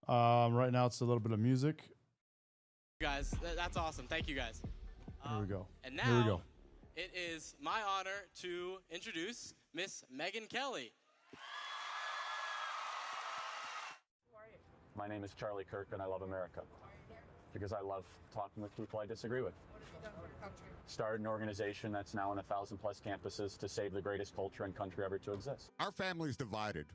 Right now it's a little bit of music. Guys, that's awesome. Thank you, guys. Here we go. And now, here we go. It is my honor to introduce Miss Megyn Kelly. Who are you? My name is Charlie Kirk, and I love America because I love talking with people I disagree with. What have you done for the country? Started an organization that's now on 1,000+ campuses to save the greatest culture and country ever to exist. Our family's divided.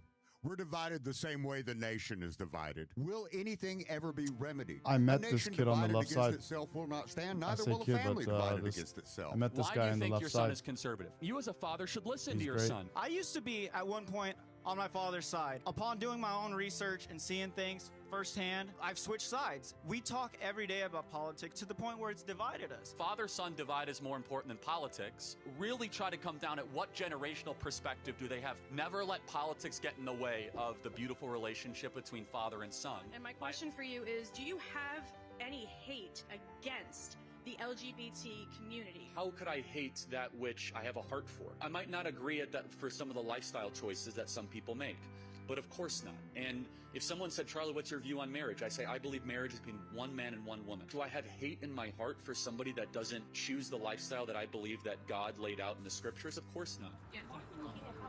We're divided the same way the nation is divided. Will anything ever be remedied? I met this kid on the left side. Itself will not stand. I Neither say will a kid, family but, divided this- against itself. I met this guy on the left Why do you think your side. son is conservative? You as a father should listen to your great. son. I used to be, at one point, on my father's side. Upon doing my own research and seeing things firsthand, I've switched sides. We talk every day about politics to the point where it's divided us. Father-son divide is more important than politics. Really try to come down at what generational perspective do they have. Never let politics get in the way of the beautiful relationship between father and son. And my question for you is, do you have any hate against the LGBT community? How could I hate that which I have a heart for? I might not agree at that for some of the lifestyle choices that some people make, but of course not. And if someone said, Charlie, what's your view on marriage? I say, I believe marriage is between one man and one woman. Do I have hate in my heart for somebody that doesn't choose the lifestyle that I believe that God laid out in the scriptures? Of course not. Yeah.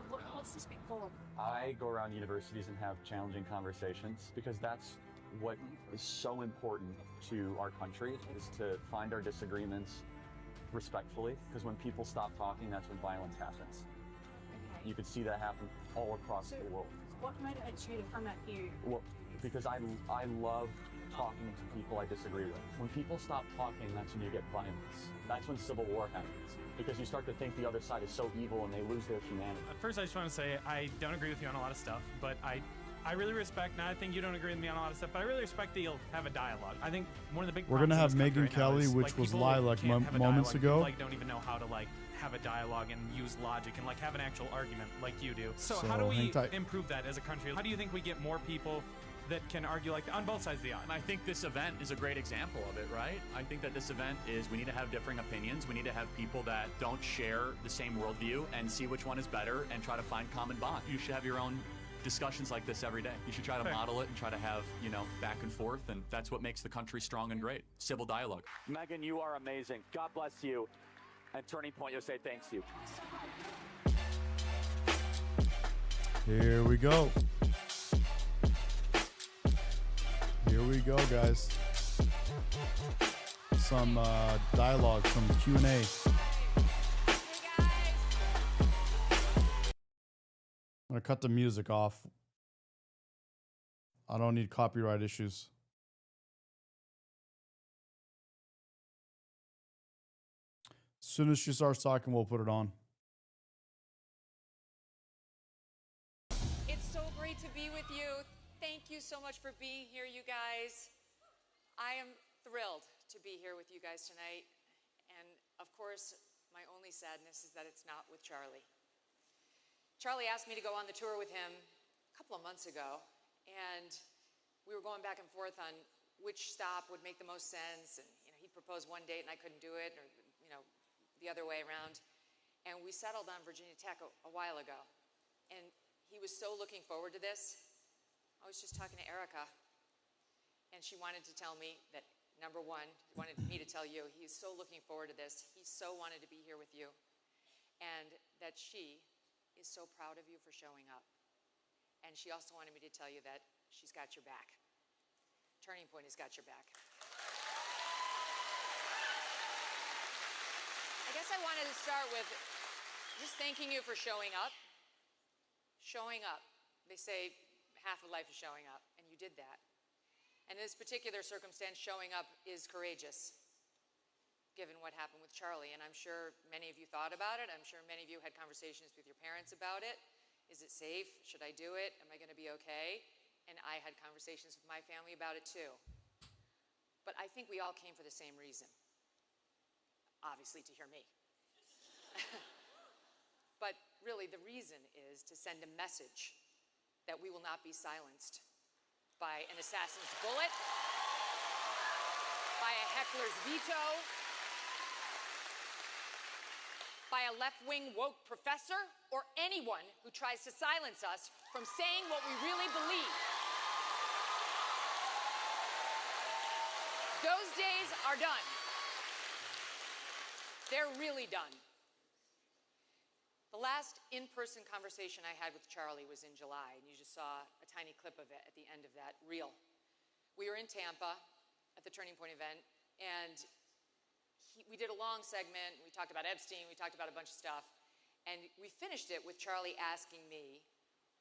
What's this big for? I go around universities and have challenging conversations because that's what is so important to our country, is to find our disagreements respectfully, because when people stop talking, that's when violence happens. Okay. You could see that happen all across the world. What motivates you to come at you? Well, because I love talking to people I disagree with. When people stop talking, that's when you get violence. That's when civil war happens, because you start to think the other side is so evil and they lose their humanity. First, I just want to say I don't agree with you on a lot of stuff, but I really respect, and I think you don't agree with me on a lot of stuff, but I really respect that you'll have a dialogue. I think one of the big We're gonna have problems in Megyn this country right now Kelly, is, which like, was people Lilac can't have a moments dialogue. ago. People, like, don't even know how to have a dialogue and use logic and have an actual argument like you do. So how do So, hang we tight. improve that as a country? How do you think we get more people that can argue like on both sides of the aisle? And I think this event is a great example of it, right? I think that this event is, we need to have differing opinions. We need to have people that don't share the same worldview and see which one is better and try to find common bond. You should have your own discussions like this every day. You should try to model it and try to have, back and forth, and that's what makes the country strong and great. Civil dialogue. Megyn, you are amazing. God bless you. And Turning Point USA thanks you. Here we go. Here we go, guys. Some dialogue, some Q&A. I'm gonna cut the music off. I don't need copyright issues. As soon as she starts talking, we'll put it on. It's so great to be with you. Thank you so much for being here, you guys. I am thrilled to be here with you guys tonight. And of course, my only sadness is that it's not with Charlie. Charlie asked me to go on the tour with him a couple of months ago, and we were going back and forth on which stop would make the most sense. And he proposed one date and I couldn't do it, or the other way around. And we settled on Virginia Tech a while ago. And he was so looking forward to this. I was just talking to Erica, and she wanted to tell me that, number one, wanted me to tell you, he's so looking forward to this. He so wanted to be here with you. And that she is so proud of you for showing up. And she also wanted me to tell you that she's got your back. Turning Point has got your back. I guess I wanted to start with just thanking you for showing up. Showing up. They say half of life is showing up, and you did that. And in this particular circumstance, showing up is courageous, given what happened with Charlie. And I'm sure many of you thought about it. I'm sure many of you had conversations with your parents about it. Is it safe? Should I do it? Am I going to be okay? And I had conversations with my family about it too. But I think we all came for the same reason. Obviously, to hear me. But really, the reason is to send a message that we will not be silenced by an assassin's bullet, by a heckler's veto, by a left-wing woke professor, or anyone who tries to silence us from saying what we really believe. Those days are done. They're really done. The last in-person conversation I had with Charlie was in July, and you just saw a tiny clip of it at the end of that reel. We were in Tampa at the Turning Point event, and we did a long segment. We talked about Epstein, we talked about a bunch of stuff, and we finished it with Charlie asking me,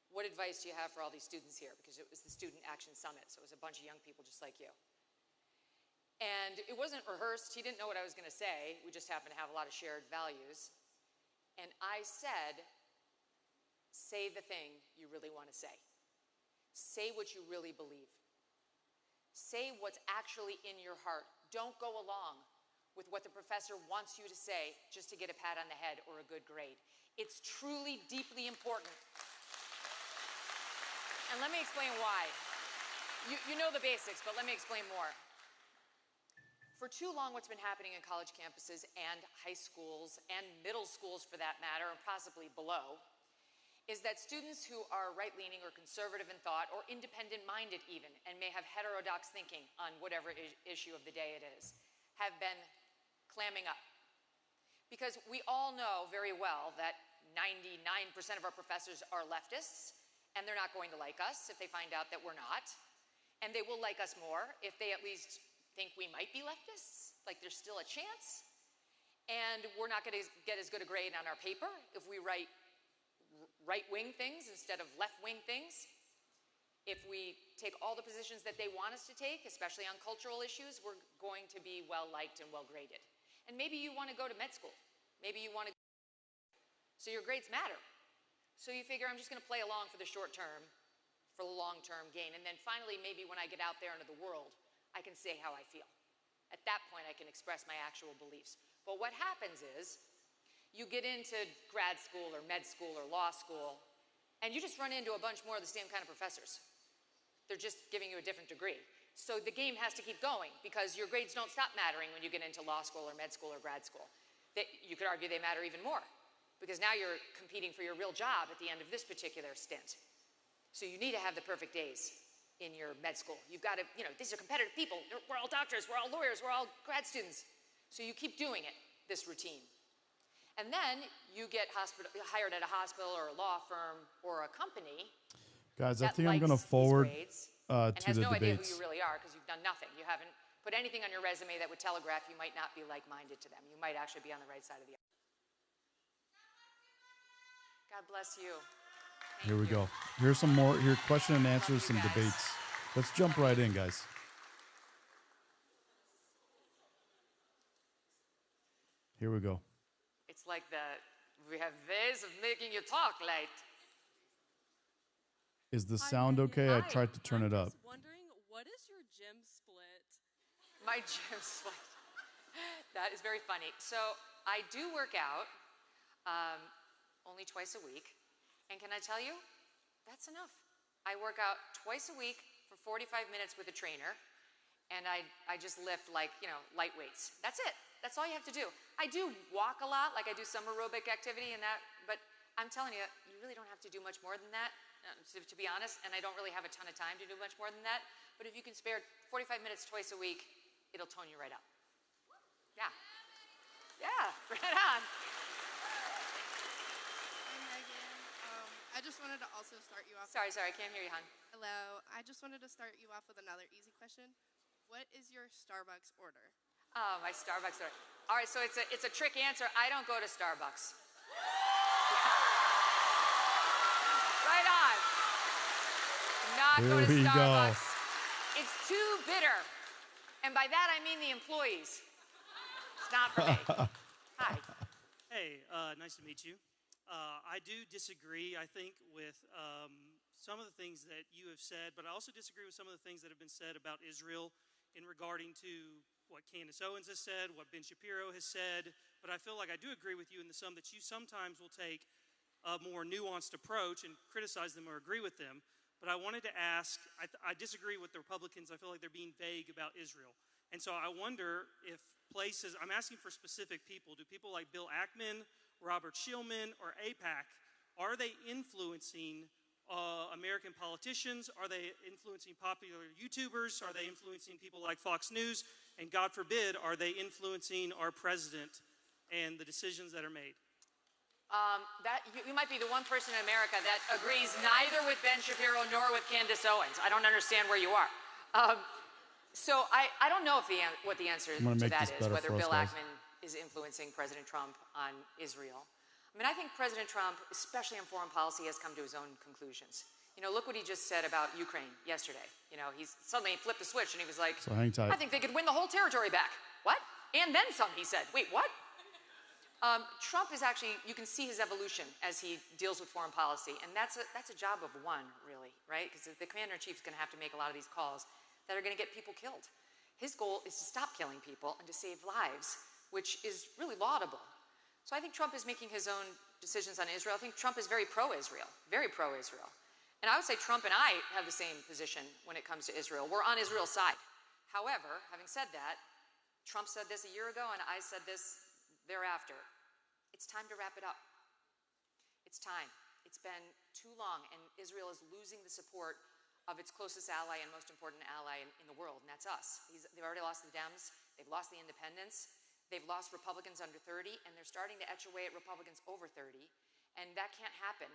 what advice do you have for all these students here? Because it was the Student Action Summit, so it was a bunch of young people just like you. And it wasn't rehearsed. He didn't know what I was going to say. We just happened to have a lot of shared values. And I said, say the thing you really want to say. Say what you really believe. Say what's actually in your heart. Don't go along with what the professor wants you to say just to get a pat on the head or a good grade. It's truly, deeply important. And let me explain why. You know the basics, but let me explain more. For too long, what's been happening in college campuses and high schools and middle schools, for that matter, and possibly below, is that students who are right-leaning or conservative in thought or independent-minded even, and may have heterodox thinking on whatever issue of the day it is, have been clamming up. Because we all know very well that 99% of our professors are leftists, and they're not going to like us if they find out that we're not. And they will like us more if they at least think we might be leftists, like there's still a chance. And we're not going to get as good a grade on our paper if we write right-wing things instead of left-wing things. If we take all the positions that they want us to take, especially on cultural issues, we're going to be well-liked and well-graded. And maybe you want to go to med school. Maybe you want to, so your grades matter. So you figure, I'm just going to play along for the short term, for the long-term gain. And then finally, maybe when I get out there into the world, I can say how I feel. At that point, I can express my actual beliefs. But what happens is, you get into grad school or med school or law school, and you just run into a bunch more of the same kind of professors. They're just giving you a different degree. So the game has to keep going, because your grades don't stop mattering when you get into law school or med school or grad school. You could argue they matter even more, because now you're competing for your real job at the end of this particular stint. So you need to have the perfect A's in your med school. You've got to, these are competitive people. We're all doctors, we're all lawyers, we're all grad students. So you keep doing it, this routine. And then you get hired at a hospital or a law firm or a company. Guys, I think I'm going to forward to and has the no idea who debates. you really are, because you've done nothing. You haven't put anything on your resume that would telegraph you might not be like-minded to them. You might actually be on the right side of the aisle. God bless you. Here we go. Here's some more. Here, question and answers, some debates. Let's jump right in, guys. Here we go. It's like we have ways of making you talk late. Is the sound okay? I tried to turn it up. Wondering, what is your gym split? My gym split. That is very funny. So I do work out only twice a week. And can I tell you, that's enough. I work out twice a week for 45 minutes with a trainer, and I just lift light weights. That's it. That's all you have to do. I do walk a lot, like I do some aerobic activity and that, but I'm telling you, you really don't have to do much more than that, to be honest, and I don't really have a ton of time to do much more than that, but if you can spare 45 minutes twice a week, it'll tone you right up. Yeah. Yeah, right on. I just wanted to also start you off. Sorry, I can't hear you, hon. Hello. I just wanted to start you off with another easy question. What is your Starbucks order? Oh, my Starbucks order. All right, so it's a trick answer. I don't go to Starbucks. Right on. Not go to Starbucks. It's too bitter. And by that, I mean the employees. It's not for me. Hi. Hey, nice to meet you. I do disagree, I think, with some of the things that you have said, but I also disagree with some of the things that have been said about Israel in regarding to what Candace Owens has said, what Ben Shapiro has said, but I feel like I do agree with you in the sum that you sometimes will take a more nuanced approach and criticize them or agree with them. But I wanted to ask, I disagree with the Republicans. I feel like they're being vague about Israel. And so I wonder if places, I'm asking for specific people. Do people like Bill Ackman, Robert Shillman, or AIPAC, are they influencing American politicians? Are they influencing popular YouTubers? Are they influencing people like Fox News? And God forbid, are they influencing our president and the decisions that are made? You might be the one person in America that agrees neither with Ben Shapiro nor with Candace Owens. I don't understand where you are. So I don't know if what the answer to that is, whether Bill Ackman is influencing President Trump on Israel. I mean, I think President Trump, especially on foreign policy, has come to his own conclusions. You know, look what he just said about Ukraine yesterday. You know, he's suddenly flipped the switch and he was like, So hang tight. I think they could win the whole territory back. What? And then some, he said. Wait, what? Trump is actually, you can see his evolution as he deals with foreign policy, and that's a job of one, really, right? Because the commander-in-chief is going to have to make a lot of these calls that are going to get people killed. His goal is to stop killing people and to save lives, which is really laudable. So I think Trump is making his own decisions on Israel. I think Trump is very pro-Israel, very pro-Israel. And I would say Trump and I have the same position when it comes to Israel. We're on Israel's side. However, having said that, Trump said this a year ago, and I said this thereafter. It's time to wrap it up. It's time. It's been too long, and Israel is losing the support of its closest ally and most important ally in the world, and that's us. They've already lost the Dems. They've lost the independents. They've lost Republicans under 30, and they're starting to etch away at Republicans over 30, and that can't happen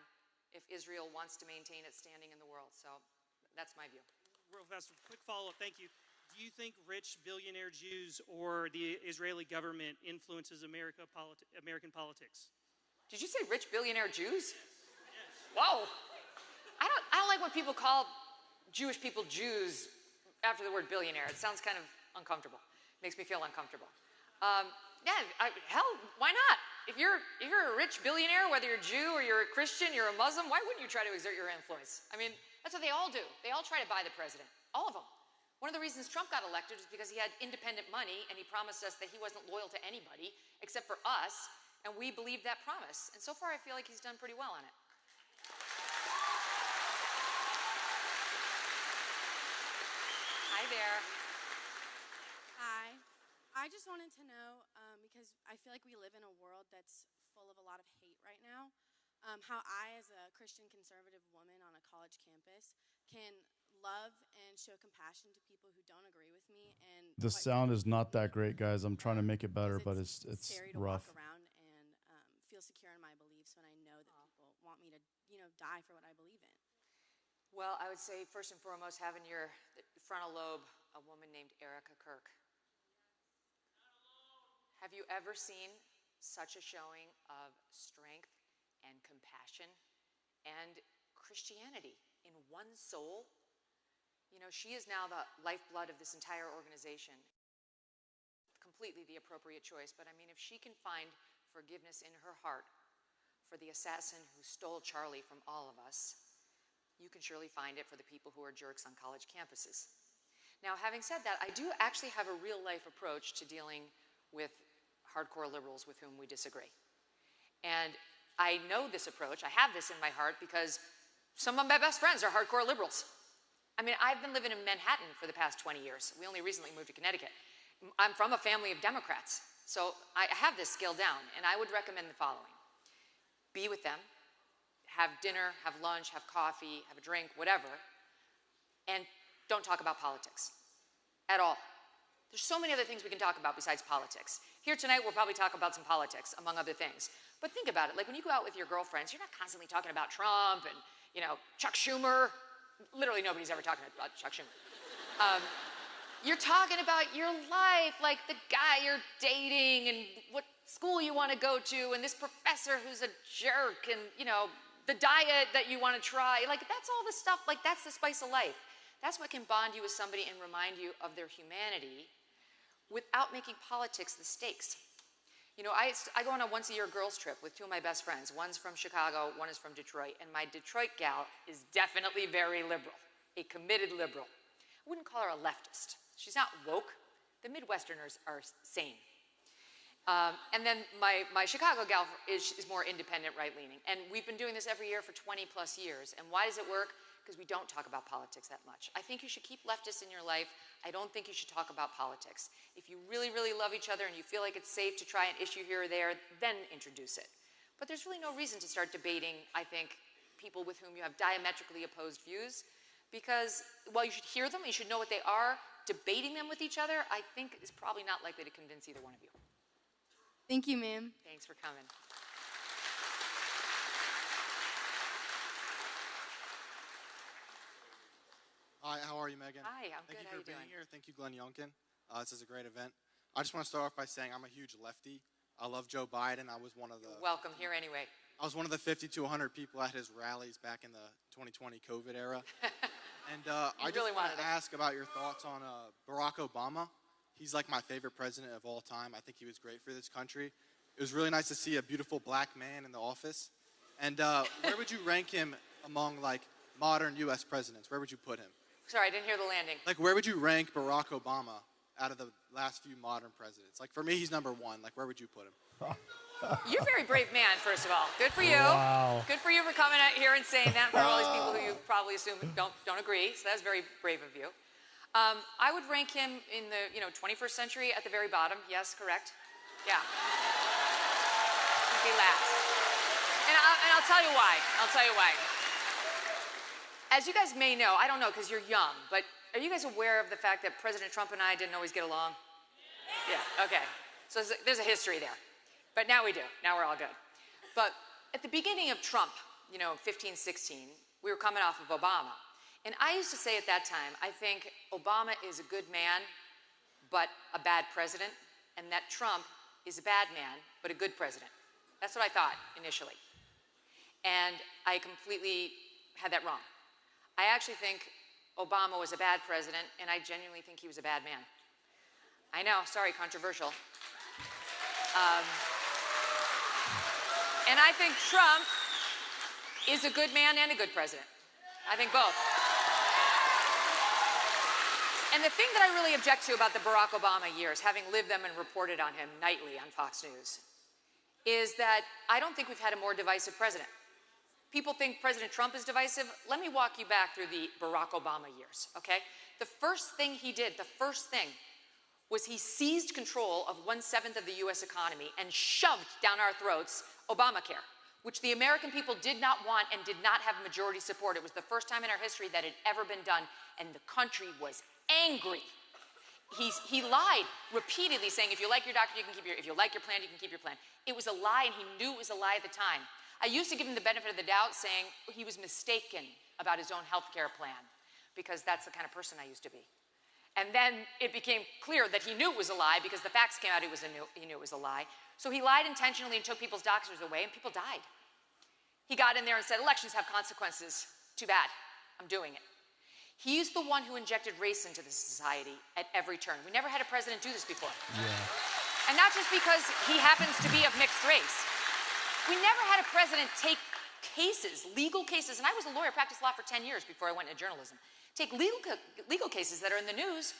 if Israel wants to maintain its standing in the world. So that's my view. Real fast, quick follow-up. Thank you. Do you think rich billionaire Jews or the Israeli government influences American politics? Did you say rich billionaire Jews? Yes. Whoa. I don't like when people call Jewish people Jews after the word billionaire. It sounds kind of uncomfortable. It makes me feel uncomfortable. Hell, why not? If you're a rich billionaire, whether you're a Jew or you're a Christian, you're a Muslim, why wouldn't you try to exert your influence? I mean, that's what they all do. They all try to buy the president. All of them. One of the reasons Trump got elected was because he had independent money and he promised us that he wasn't loyal to anybody except for us, and we believed that promise. And so far, I feel like he's done pretty well on it. Hi there. Hi. I just wanted to know, because I feel like we live in a world that's full of a lot of hate right now, how I, as a Christian conservative woman on a college campus, can love and show compassion to people who don't agree with me. And The sound is not that great, guys. I'm trying to make it better, but it's scary to rough. walk around and feel secure in my beliefs when I know that people want me to, die for what I believe in. Well, I would say, first and foremost, have in your frontal lobe a woman named Erica Kirk. Have you ever seen such a showing of strength and compassion and Christianity in one soul? You know, she is now the lifeblood of this entire organization. Completely the appropriate choice, but I mean, if she can find forgiveness in her heart for the assassin who stole Charlie from all of us, you can surely find it for the people who are jerks on college campuses. Now, having said that, I do actually have a real-life approach to dealing with hardcore liberals with whom we disagree. And I know this approach. I have this in my heart because some of my best friends are hardcore liberals. I mean, I've been living in Manhattan for the past 20 years. We only recently moved to Connecticut. I'm from a family of Democrats, so I have this skill down, and I would recommend the following. Be with them, have dinner, have lunch, have coffee, have a drink, whatever, and don't talk about politics at all. There's so many other things we can talk about besides politics. Here tonight, we'll probably talk about some politics, among other things. But think about it. Like, when you go out with your girlfriends, you're not constantly talking about Trump and, Chuck Schumer. Literally, nobody's ever talking about Chuck Schumer. You're talking about your life, like the guy you're dating and what school you want to go to and this professor who's a jerk and, the diet that you want to try. Like, that's all the stuff. Like, that's the spice of life. That's what can bond you with somebody and remind you of their humanity without making politics the stakes. I go on a once-a-year girls' trip with two of my best friends. One's from Chicago, one is from Detroit, and my Detroit gal is definitely very liberal, a committed liberal. I wouldn't call her a leftist. She's not woke. The Midwesterners are sane. And then my Chicago gal is more independent, right-leaning. And we've been doing this every year for 20-plus years. And why does it work? Because we don't talk about politics that much. I think you should keep leftists in your life. I don't think you should talk about politics. If you really, really love each other and you feel like it's safe to try an issue here or there, then introduce it. But there's really no reason to start debating, I think, people with whom you have diametrically opposed views, because while you should hear them, you should know what they are, debating them with each other, I think is probably not likely to convince either one of you. Thank you, ma'am. Thanks for coming. Hi, how are you, Megan? Hi, I'm Thank good. you How for you being doing? here. Thank you, Glenn Youngkin. This is a great event. I just want to start off by saying I'm a huge lefty. I love Joe Biden. I was one of the Welcome here anyway. I was one of the 50 to 100 people at his rallies back in the 2020 COVID era. And I just really want wanted to it. ask about your thoughts on Barack Obama. He's like my favorite president of all time. I think he was great for this country. It was really nice to see a beautiful black man in the office. And where would you rank him among like modern U.S. presidents? Where would you put him? Sorry, I didn't hear the landing. Like, where would you rank Barack Obama out of the last few modern presidents? Like, for me, he's number one. Like, where would you put him? You're a very brave man, first of all. Good for you. Wow. Good for you for coming out here and saying that for all these people who you probably assume don't agree. So that's very brave of you. I would rank him in the 21st century at the very bottom. Yes, correct. Yeah. He'd be last. And I'll tell you why. I'll tell you why. As you guys may know, I don't know because you're young, but are you guys aware of the fact that President Trump and I didn't always get along? Yeah, okay. So there's a history there. But now we do. Now we're all good. But at the beginning of Trump, 15, 16, we were coming off of Obama. And I used to say at that time, I think Obama is a good man, but a bad president, and that Trump is a bad man, but a good president. That's what I thought initially. And I completely had that wrong. I actually think Obama was a bad president, and I genuinely think he was a bad man. I know, sorry, controversial. And I think Trump is a good man and a good president. I think both. And the thing that I really object to about the Barack Obama years, having lived them and reported on him nightly on Fox News, is that I don't think we've had a more divisive president. People think President Trump is divisive. Let me walk you back through the Barack Obama years, okay? The first thing he did, was he seized control of 1/7 of the U.S. economy and shoved down our throats Obamacare, which the American people did not want and did not have majority support. It was the first time in our history that it had ever been done, and the country was angry. He lied repeatedly, saying, if you like your doctor, you can keep if you like your plan, you can keep your plan. It was a lie, and he knew it was a lie at the time. I used to give him the benefit of the doubt, saying he was mistaken about his own health care plan, because that's the kind of person I used to be. And then it became clear that he knew it was a lie, because the facts came out he knew it was a lie. So he lied intentionally and took people's doctors away, and people died. He got in there and said, elections have consequences. Too bad. I'm doing it. He's the one who injected race into the society at every turn. We never had a president do this before. Yeah. And not just because he happens to be of mixed race. We never had a president take cases, legal cases, and I was a lawyer, practiced law for 10 years before I went into journalism, take legal cases that are in the news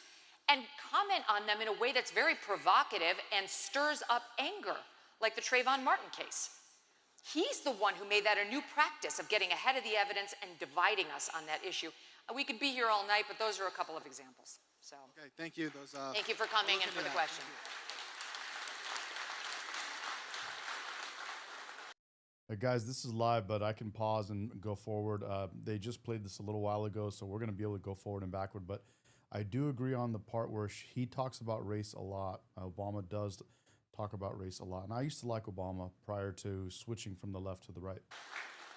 and comment on them in a way that's very provocative and stirs up anger, like the Trayvon Martin case. He's the one who made that a new practice of getting ahead of the evidence and dividing us on that issue. We could be here all night, but those are a couple of examples. So, okay, thank you. Thank you for coming and for the question. Guys, this is live, but I can pause and go forward. They just played this a little while ago, so we're going to be able to go forward and backward. But I do agree on the part where he talks about race a lot. Obama does talk about race a lot. And I used to like Obama prior to switching from the left to the right.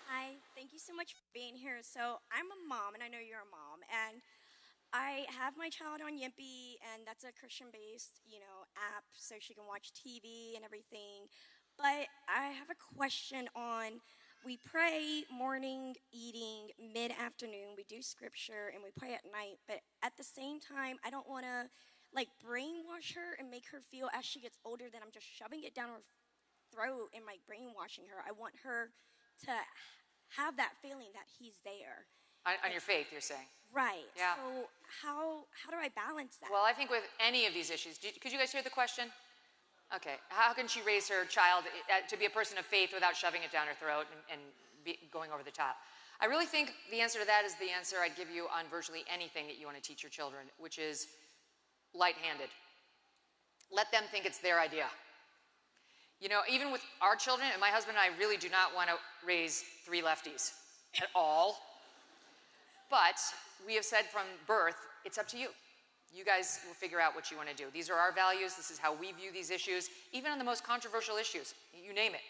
Hi, thank you so much for being here. So I'm a mom, and I know you're a mom, and I have my child on Yimpy, and that's a Christian-based, app, so she can watch TV and everything. But I have a question on, we pray morning, eating, mid-afternoon, we do scripture, and we pray at night, but at the same time, I don't want to, brainwash her and make her feel as she gets older that I'm just shoving it down her throat and, brainwashing her. I want her to have that feeling that he's there. On your faith, you're saying? Right. Yeah. So how do I balance that? Well, I think with any of these issues, could you guys hear the question? Okay. How can she raise her child to be a person of faith without shoving it down her throat and going over the top? I really think the answer to that is the answer I'd give you on virtually anything that you want to teach your children, which is light-handed. Let them think it's their idea. Even with our children, and my husband and I really do not want to raise 3 lefties. at all. But we have said from birth, it's up to you. You guys will figure out what you want to do. These are our values. This is how we view these issues. Even on the most controversial issues, you name it.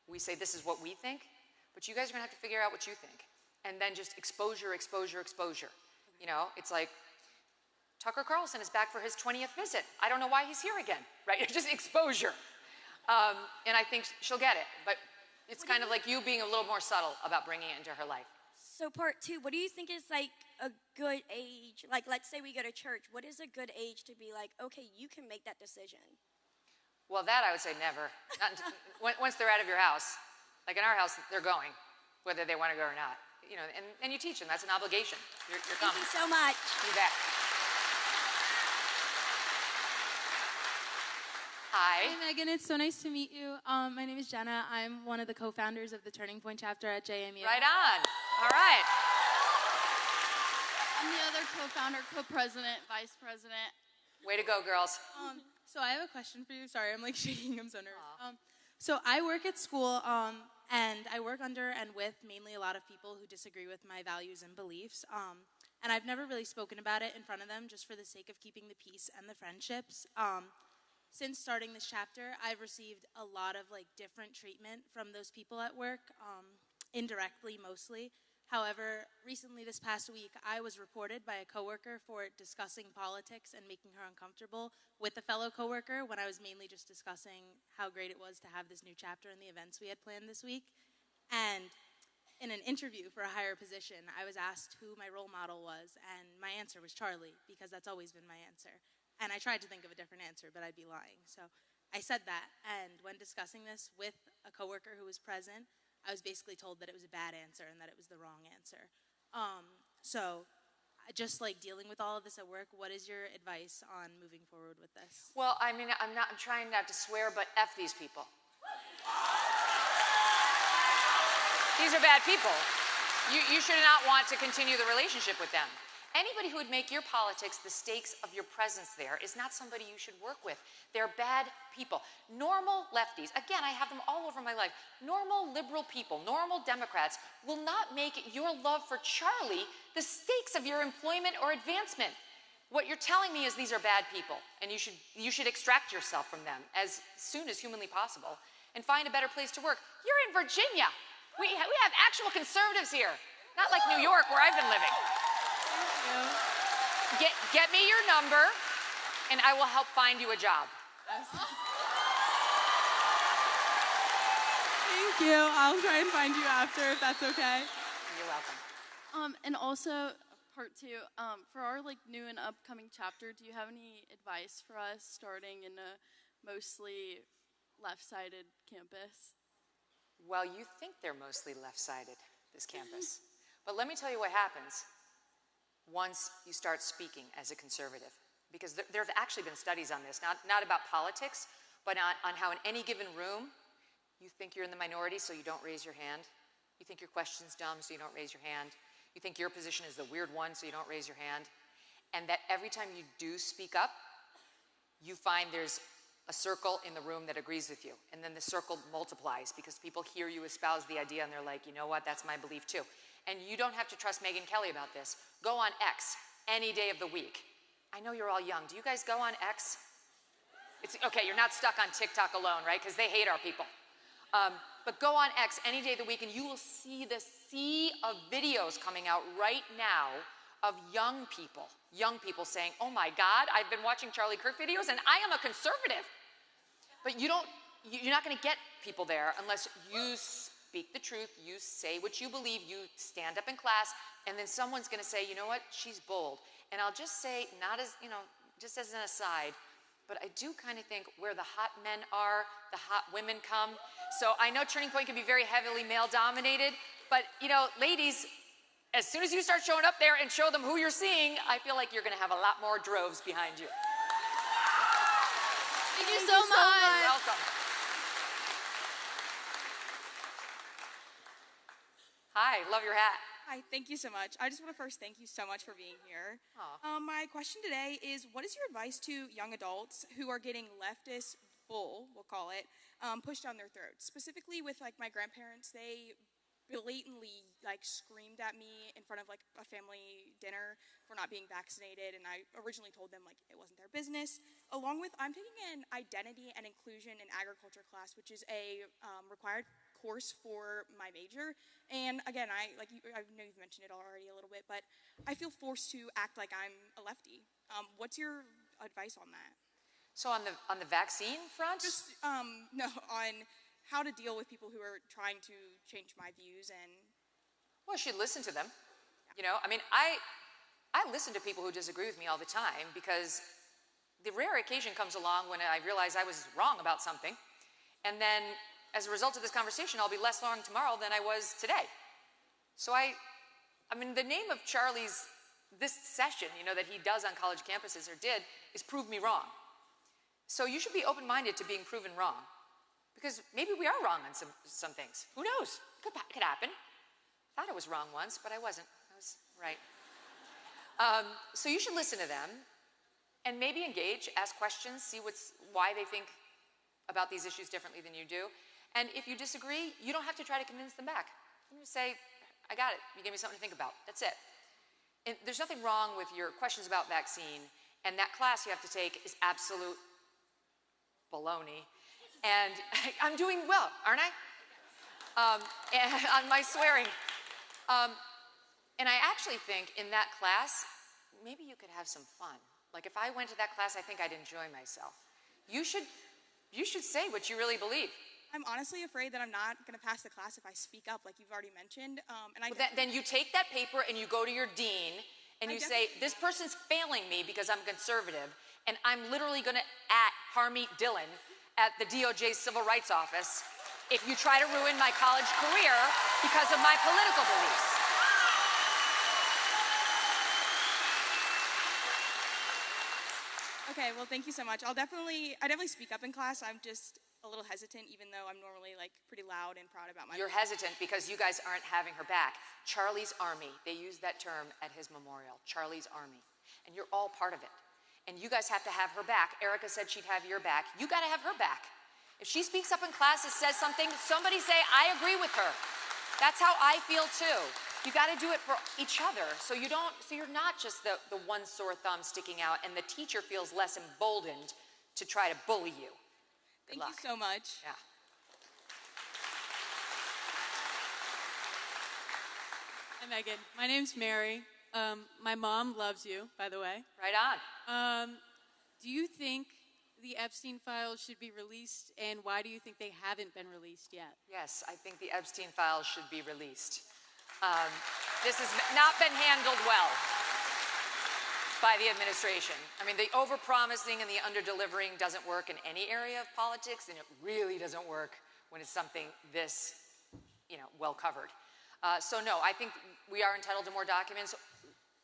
We say this is what we think, but you guys are going to have to figure out what you think. And then just exposure, exposure, exposure. You know, it's like Tucker Carlson is back for his 20th visit. I don't know why he's here again, right? Just exposure. And I think she'll get it. But it's kind of like you being a little more subtle about bringing it into her life. So part 2, what do you think is like a good age? Like, let's say we go to church. What is a good age to be like, okay, you can make that decision? Well, that I would say never. Not until, once they're out of your house. Like in our house, they're going, whether they want to go or not. You know, and you teach them. That's an obligation. You're coming. Thank you so much. You bet. Hi. Hi, Megan. It's so nice to meet you. My name is Jenna. I'm one of the co-founders of the Turning Point chapter at JMU. Right on. All right. I'm the other co-founder, co-president, vice president. Way to go, girls. So I have a question for you. Sorry, I'm like shaking. I'm so nervous. So I work at school, and I work under and with mainly a lot of people who disagree with my values and beliefs. And I've never really spoken about it in front of them just for the sake of keeping the peace and the friendships. Since starting this chapter, I've received a lot of like different treatment from those people at work, indirectly mostly. However, recently this past week, I was reported by a coworker for discussing politics and making her uncomfortable with a fellow coworker when I was mainly just discussing how great it was to have this new chapter and the events we had planned this week. And in an interview for a higher position, I was asked who my role model was, and my answer was Charlie, because that's always been my answer. And I tried to think of a different answer, but I'd be lying. So I said that, and when discussing this with a coworker who was present, I was basically told that it was a bad answer and that it was the wrong answer. So just like dealing with all of this at work, what is your advice on moving forward with this? Well, I mean, I'm trying not to swear, but F these people. These are bad people. You should not want to continue the relationship with them. Anybody who would make your politics the stakes of your presence there is not somebody you should work with. They're bad people. Normal lefties, again, I have them all over my life. Normal liberal people, normal Democrats will not make your love for Charlie the stakes of your employment or advancement. What you're telling me is these are bad people, and you should extract yourself from them as soon as humanly possible and find a better place to work. You're in Virginia. We have actual conservatives here, not like New York where I've been living. Get me your number, and I will help find you a job. Thank you. I'll try and find you after, if that's okay. You're welcome. And also, part 2, for our like new and upcoming chapter, do you have any advice for us starting in a mostly left-sided campus? Well, you think they're mostly left-sided, this campus. But let me tell you what happens once you start speaking as a conservative. Because there have actually been studies on this, not about politics, but on how in any given room, you think you're in the minority, so you don't raise your hand. You think your question's dumb, so you don't raise your hand. You think your position is the weird one, so you don't raise your hand. And that every time you do speak up, you find there's a circle in the room that agrees with you. And then the circle multiplies because people hear you espouse the idea and they're like, you know what, that's my belief too. And you don't have to trust Megyn Kelly about this. Go on X any day of the week. I know you're all young. Do you guys go on X? It's okay, you're not stuck on TikTok alone, right? Because they hate our people. But go on X any day of the week and you will see the sea of videos coming out right now of young people saying, oh my God, I've been watching Charlie Kirk videos and I am a conservative. But you're not gonna get people there unless you speak the truth, you say what you believe, you stand up in class, and then someone's gonna say, you know what, she's bold. And I'll just say, not as, just as an aside, but I do kind of think where the hot men are, the hot women come. So I know Turning Point can be very heavily male-dominated, but ladies, as soon as you start showing up there and show them who you're seeing, I feel like you're gonna have a lot more droves behind you. Thank you so much. You're welcome. Hi, love your hat. Hi, thank you so much. I just want to first thank you so much for being here. My question today is, what is your advice to young adults who are getting leftist bull, we'll call it, pushed down their throats? Specifically with like my grandparents, they blatantly like screamed at me in front of like a family dinner for not being vaccinated, and I originally told them like it wasn't their business. Along with, I'm taking an identity and inclusion in agriculture class, which is a required course for my major. And again, I know you've mentioned it already a little bit, but I feel forced to act like I'm a lefty. What's your advice on that? So on the vaccine front? Just no, on how to deal with people who are trying to change my views. And well, you should listen to them. You know, I mean, I listen to people who disagree with me all the time, because the rare occasion comes along when I realize I was wrong about something, and then as a result of this conversation, I'll be less wrong tomorrow than I was today. So I mean, the name of Charlie's this session, you know, that he does on college campuses, or did, is Prove Me Wrong. So you should be open-minded to being proven wrong, because maybe we are wrong on some things. Who knows? It could happen. I thought I was wrong once, but I wasn't. I was right. So you should listen to them and maybe engage, ask questions, see why they think about these issues differently than you do. And if you disagree, you don't have to try to convince them back. You just say, I got it. You gave me something to think about. That's it. And there's nothing wrong with your questions about vaccine, and that class you have to take is absolute baloney. And I'm doing well, aren't I? And on my swearing. And I actually think in that class, maybe you could have some fun. Like if I went to that class, I think I'd enjoy myself. You should say what you really believe. I'm honestly afraid that I'm not going to pass the class if I speak up, like you've already mentioned. Then you take that paper and you go to your dean and you say, this person's failing me because I'm conservative, and I'm literally going to Harmeet Dillon at the DOJ's Civil Rights Office if you try to ruin my college career because of my political beliefs. Okay, well, thank you so much. I definitely speak up in class. I'm just a little hesitant, even though I'm normally like pretty loud and proud about my. You're hesitant because you guys aren't having her back. Charlie's Army, they use that term at his memorial, Charlie's Army. And you're all part of it. And you guys have to have her back. Erica said she'd have your back. You gotta have her back. If she speaks up in class and says something, somebody say, I agree with her. That's how I feel too. You gotta do it for each other, so you're not just the one sore thumb sticking out, and the teacher feels less emboldened to try to bully you. Good luck. Thank you so much. Yeah. Hi, Megan. My name's Mary. My mom loves you, by the way. Right on. Do you think the Epstein files should be released, and why do you think they haven't been released yet? Yes, I think the Epstein files should be released. This has not been handled well by the administration. I mean, the overpromising and the underdelivering doesn't work in any area of politics, and it really doesn't work when it's something this, well covered. So no, I think we are entitled to more documents.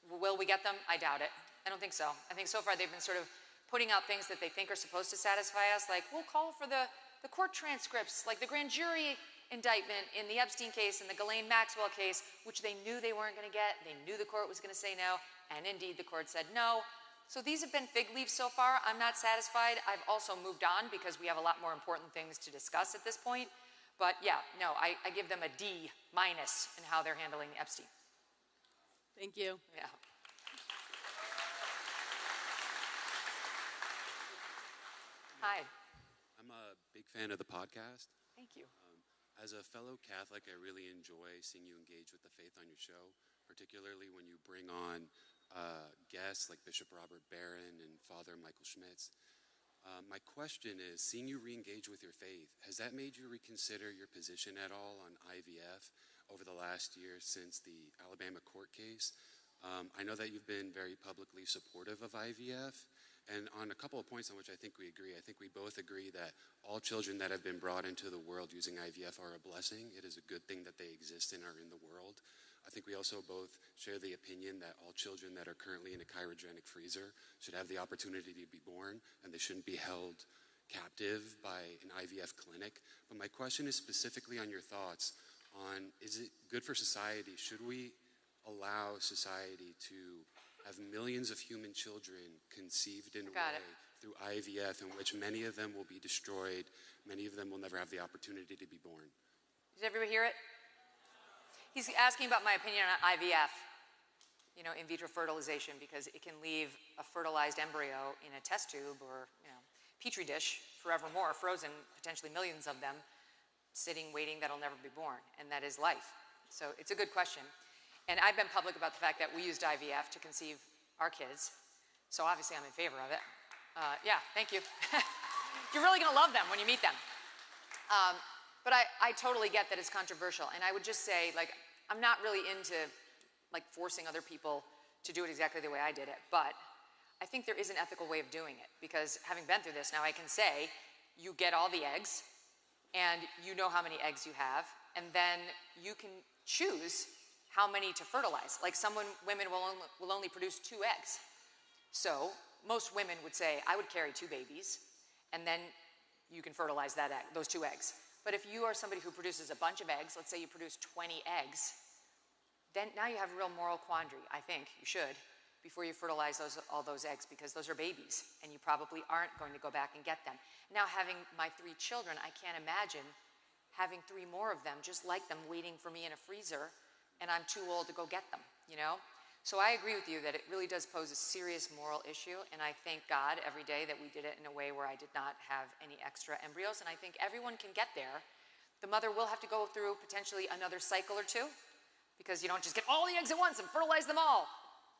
Will we get them? I doubt it. I don't think so. I think so far they've been sort of putting out things that they think are supposed to satisfy us, like we'll call for the court transcripts, like the grand jury indictment in the Epstein case and the Ghislaine Maxwell case, which they knew they weren't going to get. They knew the court was going to say no, and indeed the court said no. So these have been fig leaves so far. I'm not satisfied. I've also moved on because we have a lot more important things to discuss at this point. But yeah, no, I give them a D- in how they're handling Epstein. Thank you. Yeah. Hi. I'm a big fan of the podcast. Thank you. As a fellow Catholic, I really enjoy seeing you engage with the faith on your show, particularly when you bring on guests like Bishop Robert Barron and Father Michael Schmitz. My question is, seeing you re-engage with your faith, has that made you reconsider your position at all on IVF over the last year since the Alabama court case? I know that you've been very publicly supportive of IVF, and on a couple of points on which I think we agree. I think we both agree that all children that have been brought into the world using IVF are a blessing. It is a good thing that they exist and are in the world. I think we also both share the opinion that all children that are currently in a cryogenic freezer should have the opportunity to be born, and they shouldn't be held captive by an IVF clinic. But my question is specifically on your thoughts on, is it good for society? Should we allow society to have millions of human children conceived in a way through IVF in which many of them will be destroyed, many of them will never have the opportunity to be born? Did everybody hear it? He's asking about my opinion on IVF, you know, in vitro fertilization, because it can leave a fertilized embryo in a test tube or, you know, petri dish forevermore, frozen, potentially millions of them, sitting, waiting, that'll never be born, and that is life. So it's a good question. And I've been public about the fact that we used IVF to conceive our kids, so obviously I'm in favor of it. Yeah, thank you. You're really gonna love them when you meet them. But I totally get that it's controversial, and I would just say, like, I'm not really into, like, forcing other people to do it exactly the way I did it, but I think there is an ethical way of doing it, because having been through this, now I can say, you get all the eggs, and you know how many eggs you have, and then you can choose how many to fertilize. Like women will only produce 2 eggs. So most women would say, I would carry 2 babies, and then you can fertilize that egg, those 2 eggs. But if you are somebody who produces a bunch of eggs, let's say you produce 20 eggs, then now you have a real moral quandary, I think you should, before you fertilize all those eggs, because those are babies, and you probably aren't going to go back and get them. Now, having my 3 children, I can't imagine having 3 more of them, just like them, waiting for me in a freezer, and I'm too old to go get them, you know? So I agree with you that it really does pose a serious moral issue, and I thank God every day that we did it in a way where I did not have any extra embryos, and I think everyone can get there. The mother will have to go through potentially another cycle or 2, because you don't just get all the eggs at once and fertilize them all.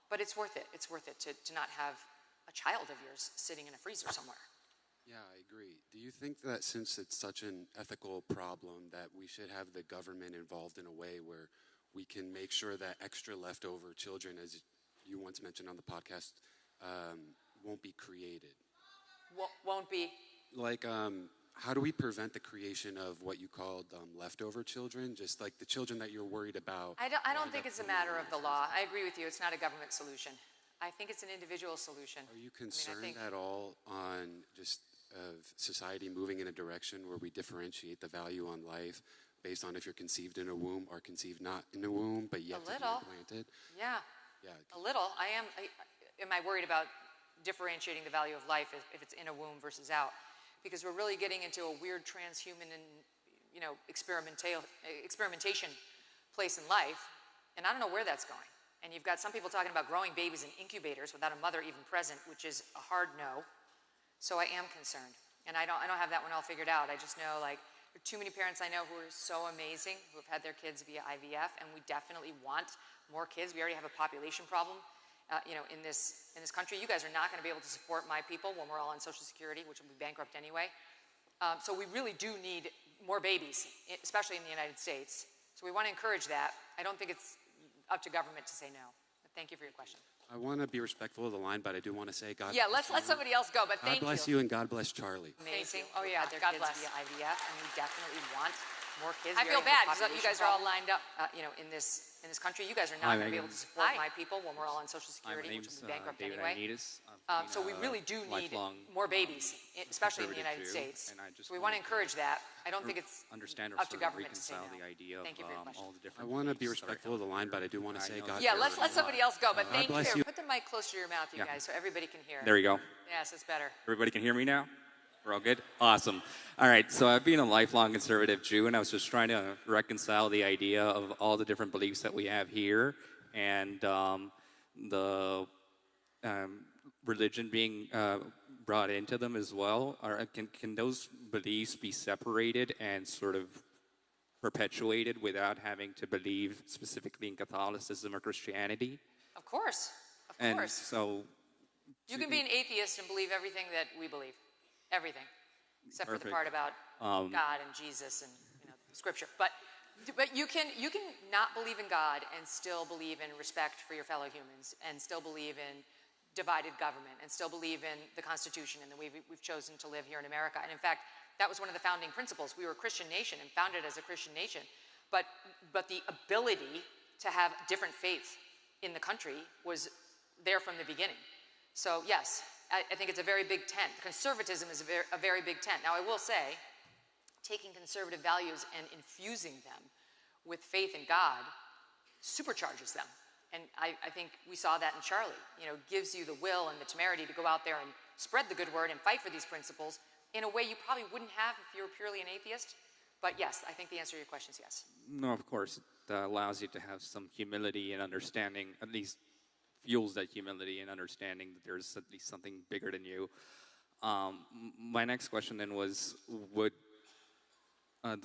But it's worth it. It's worth it to not have a child of yours sitting in a freezer somewhere. Yeah, I agree. Do you think that since it's such an ethical problem that we should have the government involved in a way where we can make sure that extra leftover children, as you once mentioned on the podcast, won't be created? Won't be? Like, how do we prevent the creation of what you called leftover children? Just like the children that you're worried about. I don't think it's a matter of the law. I agree with you. It's not a government solution. I think it's an individual solution. Are you concerned at all on just society moving in a direction where we differentiate the value on life based on if you're conceived in a womb or conceived not in a womb, but yet to be implanted? Yeah. Yeah. A little. Am I worried about differentiating the value of life if it's in a womb versus out? Because we're really getting into a weird transhuman and, you know, experimentation place in life, and I don't know where that's going. And you've got some people talking about growing babies in incubators without a mother even present, which is a hard no. So I am concerned, and I don't have that one all figured out. I just know, like, there are too many parents I know who are so amazing, who have had their kids via IVF, and we definitely want more kids. We already have a population problem, you know, in this country. You guys are not going to be able to support my people when we're all on Social Security, which will be bankrupt anyway. So we really do need more babies, especially in the United States. So we want to encourage that. I don't think it's up to government to say no. But thank you for your question. I want to be respectful of the line, but I do want to say God Yeah, bless let's let somebody else go, but thank you. God bless you and God bless Charlie. Amazing. Oh yeah, their kids via IVF, and we definitely want more kids. I We feel already have bad a because you guys are all population lined up, you know, in this country. You guys are Hi, not going to be Megyn. able to support my people when we're all on Social Hi, my Security, which name's will be bankrupt David anyway. Ioannidis. So we really do need lifelong, more babies, especially in the conservative United Jew, States. and I just So we want to wanted to encourage that. I don't think it's understand or up to sort of government to say reconcile no. the idea Thank you for your of question. all the I different want to be beliefs that are respectful of the line, but I do want to say God Yeah, bless let's let somebody else go, but God thank bless you. you. Put the mic closer to your mouth, you Yeah. guys, so everybody can hear. There you go. Yes, it's better. Everybody can hear me now? We're all good? Awesome. All right, so I've been a lifelong conservative Jew, and I was just trying to reconcile the idea of all the different beliefs that we have here and the religion being brought into them as well. Can those beliefs be separated and sort of perpetuated without having to believe specifically in Catholicism or Christianity? Of course. Of And course. so You can be an atheist and believe everything that we believe. Everything. Except for the Perfect. part about God and Jesus and, you know, Scripture. But you can not believe in God and still believe in respect for your fellow humans and still believe in divided government and still believe in the Constitution and the way we've chosen to live here in America. And in fact, that was one of the founding principles. We were a Christian nation and founded as a Christian nation. But the ability to have different faiths in the country was there from the beginning. So yes, I think it's a very big tent. Conservatism is a very big tent. Now I will say, taking conservative values and infusing them with faith in God supercharges them. And I think we saw that in Charlie. You know, gives you the will and the temerity to go out there and spread the good word and fight for these principles in a way you probably wouldn't have if you were purely an atheist. But yes, I think the answer to your question is yes. No, of course. that allows you to have some humility and understanding, at least fuels that humility and understanding that there's at least something bigger than you. My next question then was, would I'm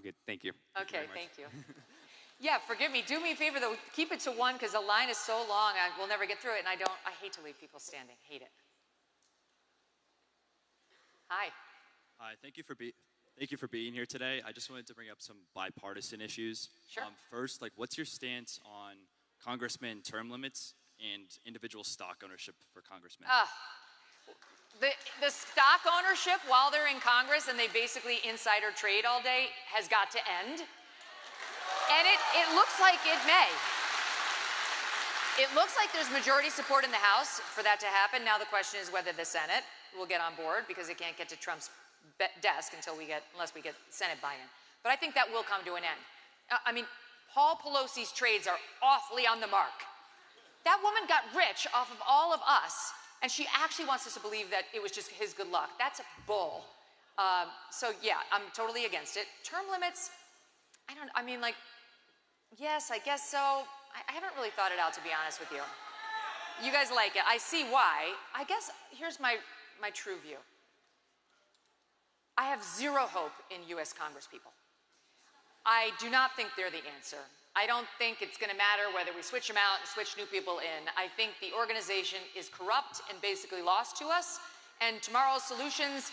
good, thank you. Okay, thank you. Yeah, forgive me. Do me a favor, though. Keep it to one, because the line is so long, we'll never get through it, and I hate to leave people standing. Hate it. Hi. Hi, thank you for being here today. I just wanted to bring up some bipartisan issues. Sure. First, what's your stance on congressman term limits and individual stock ownership for congressmen? The stock ownership while they're in Congress and they basically insider trade all day has got to end. And it looks like it may. It looks like there's majority support in the House for that to happen. Now the question is whether the Senate will get on board, because it can't get to Trump's desk unless we get Senate buy-in. But I think that will come to an end. I mean, Paul Pelosi's trades are awfully on the mark. That woman got rich off of all of us, and she actually wants us to believe that it was just his good luck. That's a bull. So yeah, I'm totally against it. Term limits, yes, I guess so. I haven't really thought it out, to be honest with you. You guys like it. I see why. I guess here's my true view. I have zero hope in U.S. Congresspeople. I do not think they're the answer. I don't think it's going to matter whether we switch them out and switch new people in. I think the organization is corrupt and basically lost to us, and tomorrow's solutions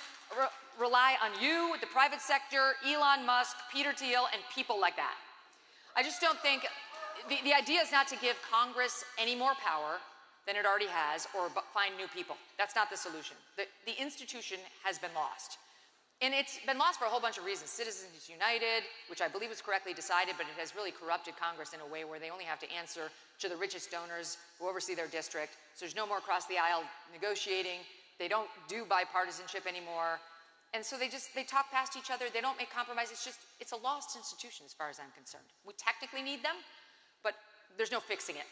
rely on you, the private sector, Elon Musk, Peter Thiel, and people like that. I just don't think the idea is not to give Congress any more power than it already has or find new people. That's not the solution. The institution has been lost. And it's been lost for a whole bunch of reasons. Citizens United, which I believe was correctly decided, but it has really corrupted Congress in a way where they only have to answer to the richest donors who oversee their district. So there's no more cross-the-aisle negotiating. They don't do bipartisanship anymore. And so they talk past each other. They don't make compromises. It's a lost institution as far as I'm concerned. We technically need them, but there's no fixing it.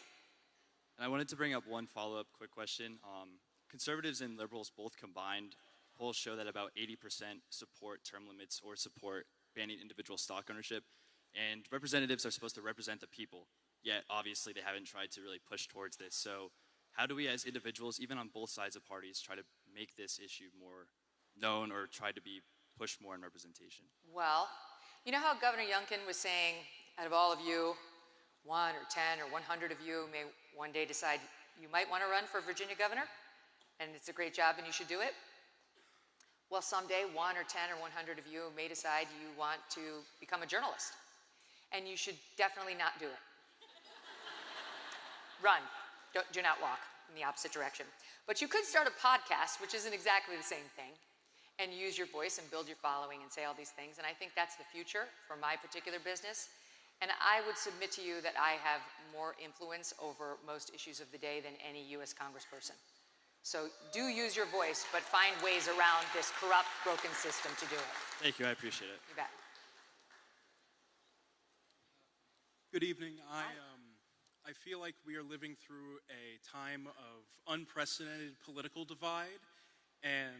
And I wanted to bring up one follow-up quick question. Conservatives and liberals both combined, polls show that about 80% support term limits or support banning individual stock ownership. And representatives are supposed to represent the people, yet obviously they haven't tried to really push towards this. So how do we as individuals, even on both sides of parties, try to make this issue more known or try to be pushed more in representation? Well, you know how Governor Youngkin was saying, out of all of you, 1 or 10 or 100 of you may one day decide you might want to run for Virginia governor, and it's a great job and you should do it? Well, someday 1 or 10 or 100 of you may decide you want to become a journalist, and you should definitely not do it. Run. Do not walk in the opposite direction. But you could start a podcast, which isn't exactly the same thing, and use your voice and build your following and say all these things, and I think that's the future for my particular business. And I would submit to you that I have more influence over most issues of the day than any U.S. congressperson. So do use your voice, but find ways around this corrupt, broken system to do it. Thank you, I appreciate it. You bet. Good evening. I feel like we are living through a time of unprecedented political divide, and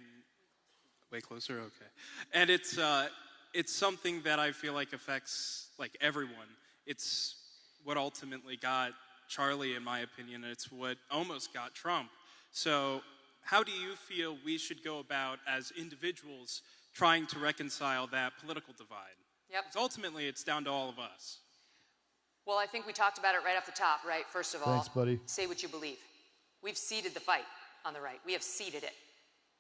way closer, okay. And it's something that I feel like affects everyone. It's what ultimately got Charlie, in my opinion, and it's what almost got Trump. So how do you feel we should go about as individuals trying to reconcile that political divide? Yep. Because ultimately it's down to all of us. Well, I think we talked about it right off the top, right? First of all, Thanks, buddy. Say what you believe. We've ceded the fight on the right. We have ceded it.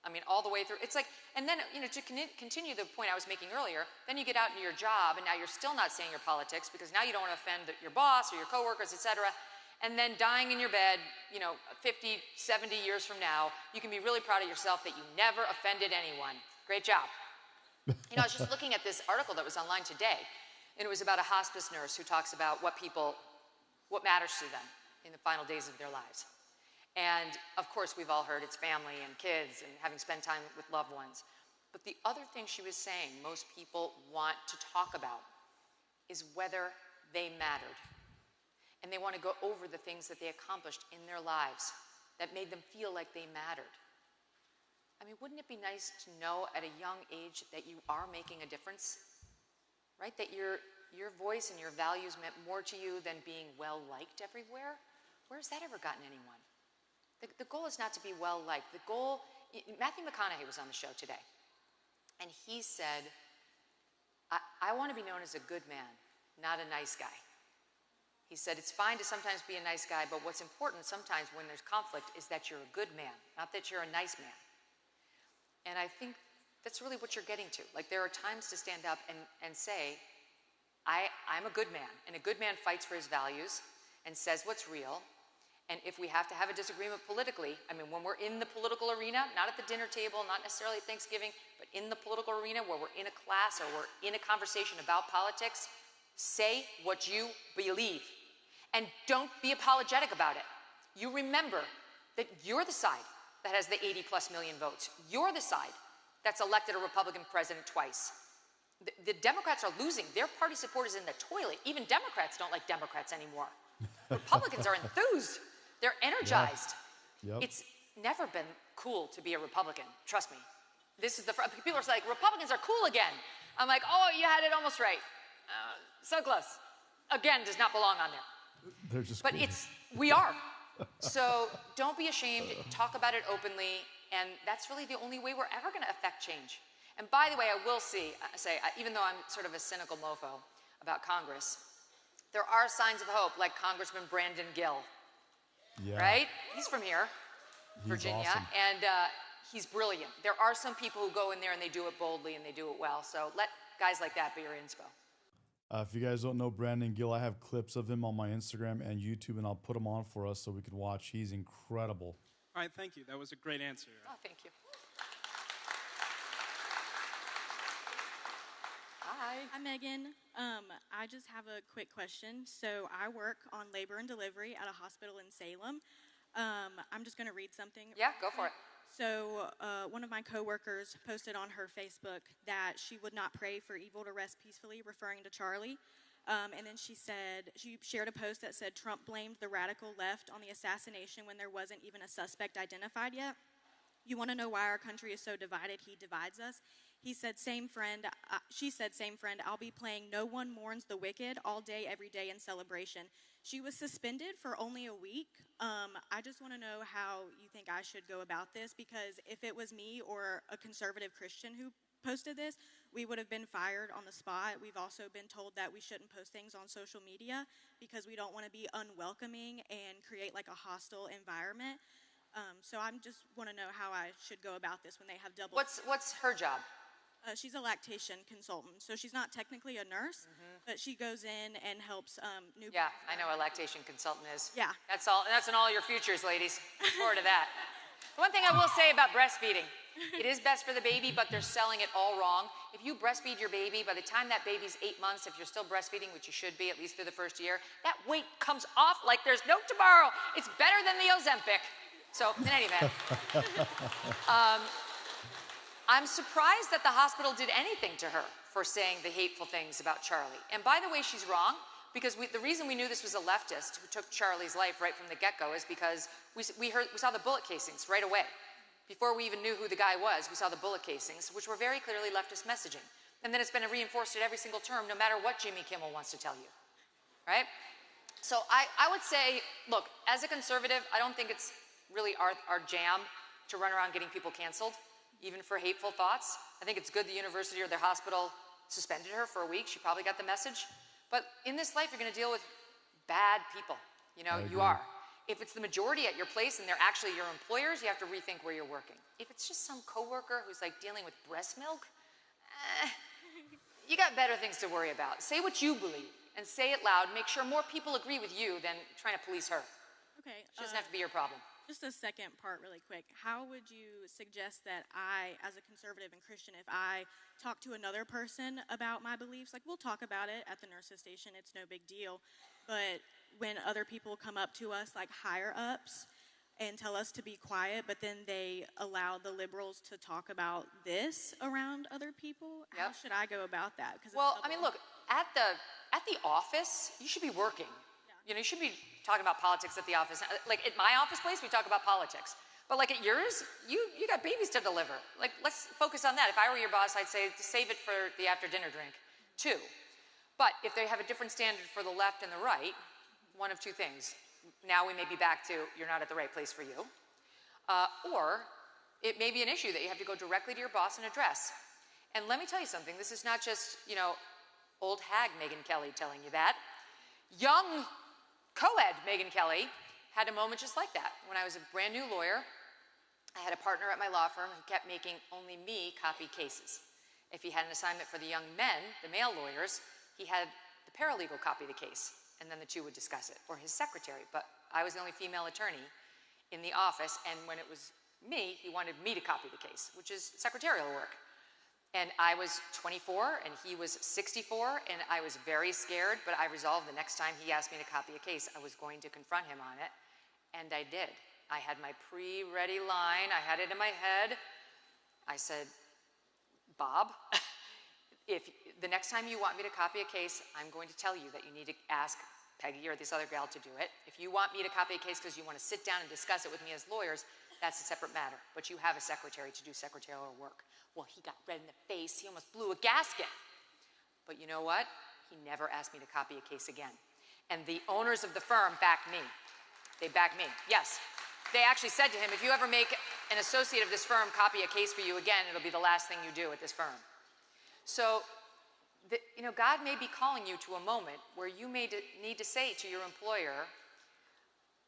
I mean, all the way through. It's like, and then, to continue the point I was making earlier, then you get out into your job, and now you're still not saying your politics because now you don't want to offend your boss or your coworkers, et cetera. And then dying in your bed, 50, 70 years from now, you can be really proud of yourself that you never offended anyone. Great job. I was just looking at this article that was online today, and it was about a hospice nurse who talks about what matters to them in the final days of their lives. And of course, we've all heard it's family and kids and having spent time with loved ones. But the other thing she was saying most people want to talk about is whether they mattered. And they want to go over the things that they accomplished in their lives that made them feel like they mattered. I mean, wouldn't it be nice to know at a young age that you are making a difference? Right? That you're your voice and your values meant more to you than being well-liked everywhere, where has that ever gotten anyone? The goal is not to be well-liked. The goal, Matthew McConaughey was on the show today, and he said, I want to be known as a good man, not a nice guy. He said, it's fine to sometimes be a nice guy, but what's important sometimes when there's conflict is that you're a good man, not that you're a nice man. And I think that's really what you're getting to. Like, there are times to stand up and say, I'm a good man, and a good man fights for his values and says what's real. And if we have to have a disagreement politically, I mean, when we're in the political arena, not at the dinner table, not necessarily at Thanksgiving, but in the political arena where we're in a class or we're in a conversation about politics, say what you believe. And don't be apologetic about it. You remember that you're the side that has the 80+ million votes. You're the side that's elected a Republican president twice. The Democrats are losing. Their party support is in the toilet. Even Democrats don't like Democrats anymore. Republicans are enthused. They're energized. Yeah. Yep. It's never been cool to be a Republican. Trust me. This is people are like, Republicans are cool again. I'm like, oh, you had it almost right. So close. Again, does not belong on there. They're just But cool. we are. So don't be ashamed. Talk about it openly. And that's really the only way we're ever going to affect change. And by the way, I will say, even though I'm sort of a cynical mofo about Congress, there are signs of hope, like Congressman Brandon Gill, right? He's from here, Virginia, awesome. and he's brilliant. There are some people who go in there and they do it boldly and they do it well. So let guys like that be your inspo. If you guys don't know Brandon Gill, I have clips of him on my Instagram and YouTube, and I'll put them on for us so we can watch. He's incredible. All right, thank you. That was a great answer. Oh, thank you. Hi. Hi, Megan. I just have a quick question. So I work on labor and delivery at a hospital in Salem. I'm just going to read something. Yeah, go for it. So one of my coworkers posted on her Facebook that she would not pray for evil to rest peacefully, referring to Charlie. And then she shared a post that said Trump blamed the radical left on the assassination when there wasn't even a suspect identified yet. You want to know why our country is so divided? He divides us. He said, same friend. She said, same friend. I'll be playing No One Mourns the Wicked all day, every day in celebration. She was suspended for only a week. I just want to know how you think I should go about this, because if it was me or a conservative Christian who posted this, we would have been fired on the spot. We've also been told that we shouldn't post things on social media because we don't want to be unwelcoming and create like a hostile environment. So I just want to know how I should go about this when they have double. What's her job? She's a lactation consultant, so she's not technically a nurse, but she goes in and helps new. Yeah, I know what a lactation consultant is. Yeah. That's all. That's in all your futures, ladies. Look forward to that. One thing I will say about breastfeeding, it is best for the baby, but they're selling it all wrong. If you breastfeed your baby, by the time that baby's 8 months, if you're still breastfeeding, which you should be at least through the first year, that weight comes off like there's no tomorrow. It's better than the Ozempic. So, in any event, I'm surprised that the hospital did anything to her for saying the hateful things about Charlie. And by the way, she's wrong, because the reason we knew this was a leftist who took Charlie's life right from the get-go is because we saw the bullet casings right away. Before we even knew who the guy was, we saw the bullet casings, which were very clearly leftist messaging. And then it's been reinforced at every single term, no matter what Jimmy Kimmel wants to tell you, right? So I would say, look, as a conservative, I don't think it's really our jam to run around getting people canceled, even for hateful thoughts. I think it's good the university or their hospital suspended her for a week. She probably got the message. But in this life, you're going to deal with bad people. You know, you are. If it's the majority at your place and they're actually your employers, you have to rethink where you're working. If it's just some coworker who's like dealing with breast milk, you got better things to worry about. Say what you believe and say it loud. Make sure more people agree with you than trying to police her. Okay. She doesn't have to be your problem. Just a second part really quick. How would you suggest that I, as a conservative and Christian, if I talk to another person about my beliefs, like we'll talk about it at the nurse's station, it's no big deal, but when other people come up to us, like higher ups, and tell us to be quiet, but then they allow the liberals to talk about this around other people, how should I go about that? Well, I mean, look, at the office, you should be working. You know, you should be talking about politics at the office. Like at my office place, we talk about politics. But like at yours, you got babies to deliver. Like let's focus on that. If I were your boss, I'd say save it for the after dinner drink, too. But if they have a different standard for the left and the right, one of two things. Now we may be back to you're not at the right place for you. Or it may be an issue that you have to go directly to your boss and address. And let me tell you something. This is not just, old hag Megyn Kelly telling you that. Young co-ed Megyn Kelly had a moment just like that. When I was a brand new lawyer, I had a partner at my law firm who kept making only me copy cases. If he had an assignment for the young men, the male lawyers, he had the paralegal copy the case, and then the two would discuss it, or his secretary. But I was the only female attorney in the office, and when it was me, he wanted me to copy the case, which is secretarial work. And I was 24, and he was 64, and I was very scared, but I resolved the next time he asked me to copy a case, I was going to confront him on it, and I did. I had my pre-ready line. I had it in my head. I said, Bob, if the next time you want me to copy a case, I'm going to tell you that you need to ask Peggy or this other gal to do it. If you want me to copy a case because you want to sit down and discuss it with me as lawyers, that's a separate matter. But you have a secretary to do secretarial work. Well, he got red in the face. He almost blew a gasket. But you know what? He never asked me to copy a case again. And the owners of the firm backed me. They backed me. Yes. They actually said to him, if you ever make an associate of this firm copy a case for you again, it'll be the last thing you do at this firm. So, God may be calling you to a moment where you may need to say to your employer,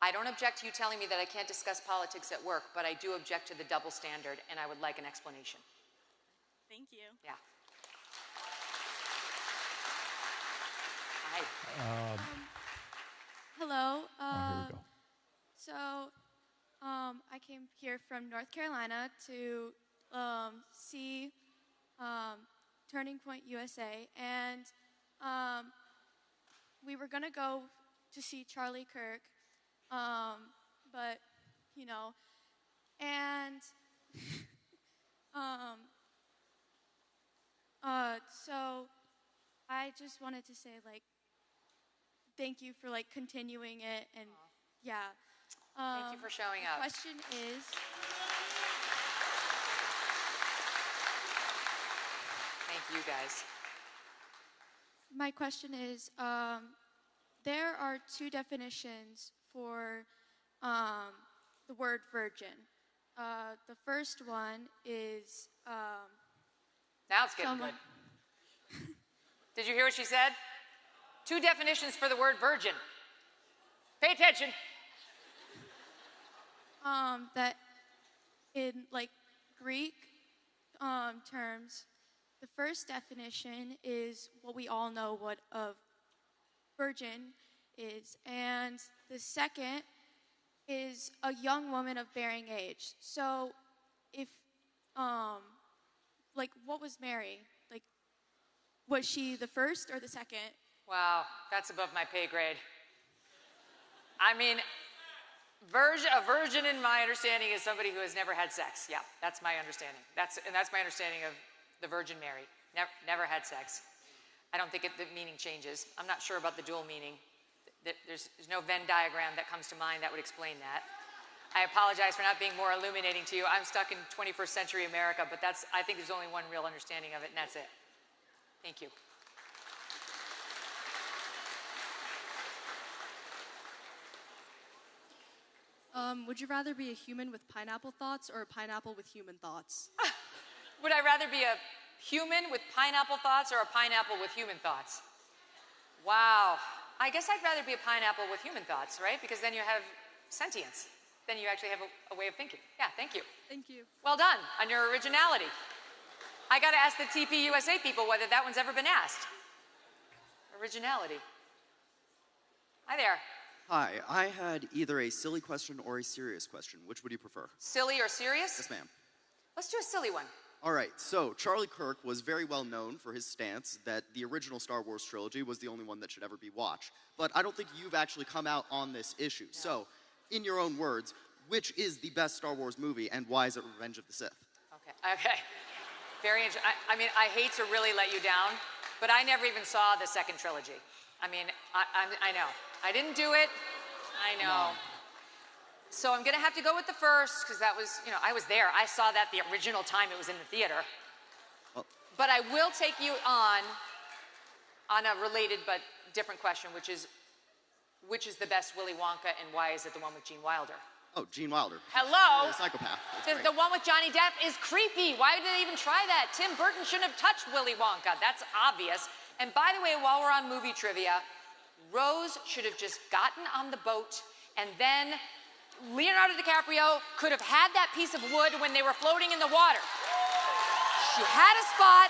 I don't object to you telling me that I can't discuss politics at work, but I do object to the double standard, and I would like an explanation. Thank you. Yeah. Hi. Hello. Here we go. So, I came here from North Carolina to see Turning Point USA, and we were gonna go to see Charlie Kirk, but and so I just wanted to say thank you for continuing it, and yeah. Thank you for showing up. The question is, thank you guys. My question is, there are two definitions for the word virgin. The first one is now it's getting good. Did you hear what she said? Two definitions for the word virgin. Pay attention. That in Greek terms, the first definition is what we all know what a virgin is, and the second is a young woman of bearing age. So if what was Mary? Was she the first or the second? Wow, that's above my pay grade. I mean, a virgin, in my understanding, is somebody who has never had sex. Yeah, that's my understanding. That's my understanding of the Virgin Mary. Never had sex. I don't think the meaning changes. I'm not sure about the dual meaning. There's no Venn diagram that comes to mind that would explain that. I apologize for not being more illuminating to you. I'm stuck in 21st century America, but I think there's only one real understanding of it, and that's it. Thank you. Would you rather be a human with pineapple thoughts or a pineapple with human thoughts? Would I rather be a human with pineapple thoughts or a pineapple with human thoughts? Wow. I guess I'd rather be a pineapple with human thoughts, right? Because then you have sentience. Then you actually have a way of thinking. Yeah, thank you. Thank you. Well done on your originality. I got to ask the TP USA people whether that one's ever been asked. Originality. Hi there. Hi, I had either a silly question or a serious question. Which would you prefer? Silly or serious? Yes, ma'am. Let's do a silly one. All right, so Charlie Kirk was very well known for his stance that the original Star Wars trilogy was the only one that should ever be watched. But I don't think you've actually come out on this issue. No. So, in your own words, which is the best Star Wars movie and why is it Revenge of the Sith? Okay. Very interesting. I mean, I hate to really let you down, but I never even saw the second trilogy. I mean, I know. I didn't do it. I know. No. So I'm going to have to go with the first, because that was, I was there. I saw that the original time it was in the theater. But I will take you on on a related but different question, which is the best Willy Wonka and why is it the one with Gene Wilder? Oh, Gene Wilder. Hello? Yeah, psychopath. That's The one with Johnny Depp is creepy. Why did they even try that? Tim Burton shouldn't have touched Willy Wonka. That's obvious. And by the way, while we're on movie trivia, Rose should have just gotten on the boat, and then Leonardo DiCaprio could have had that piece of wood when they were floating in the water. She had a spot.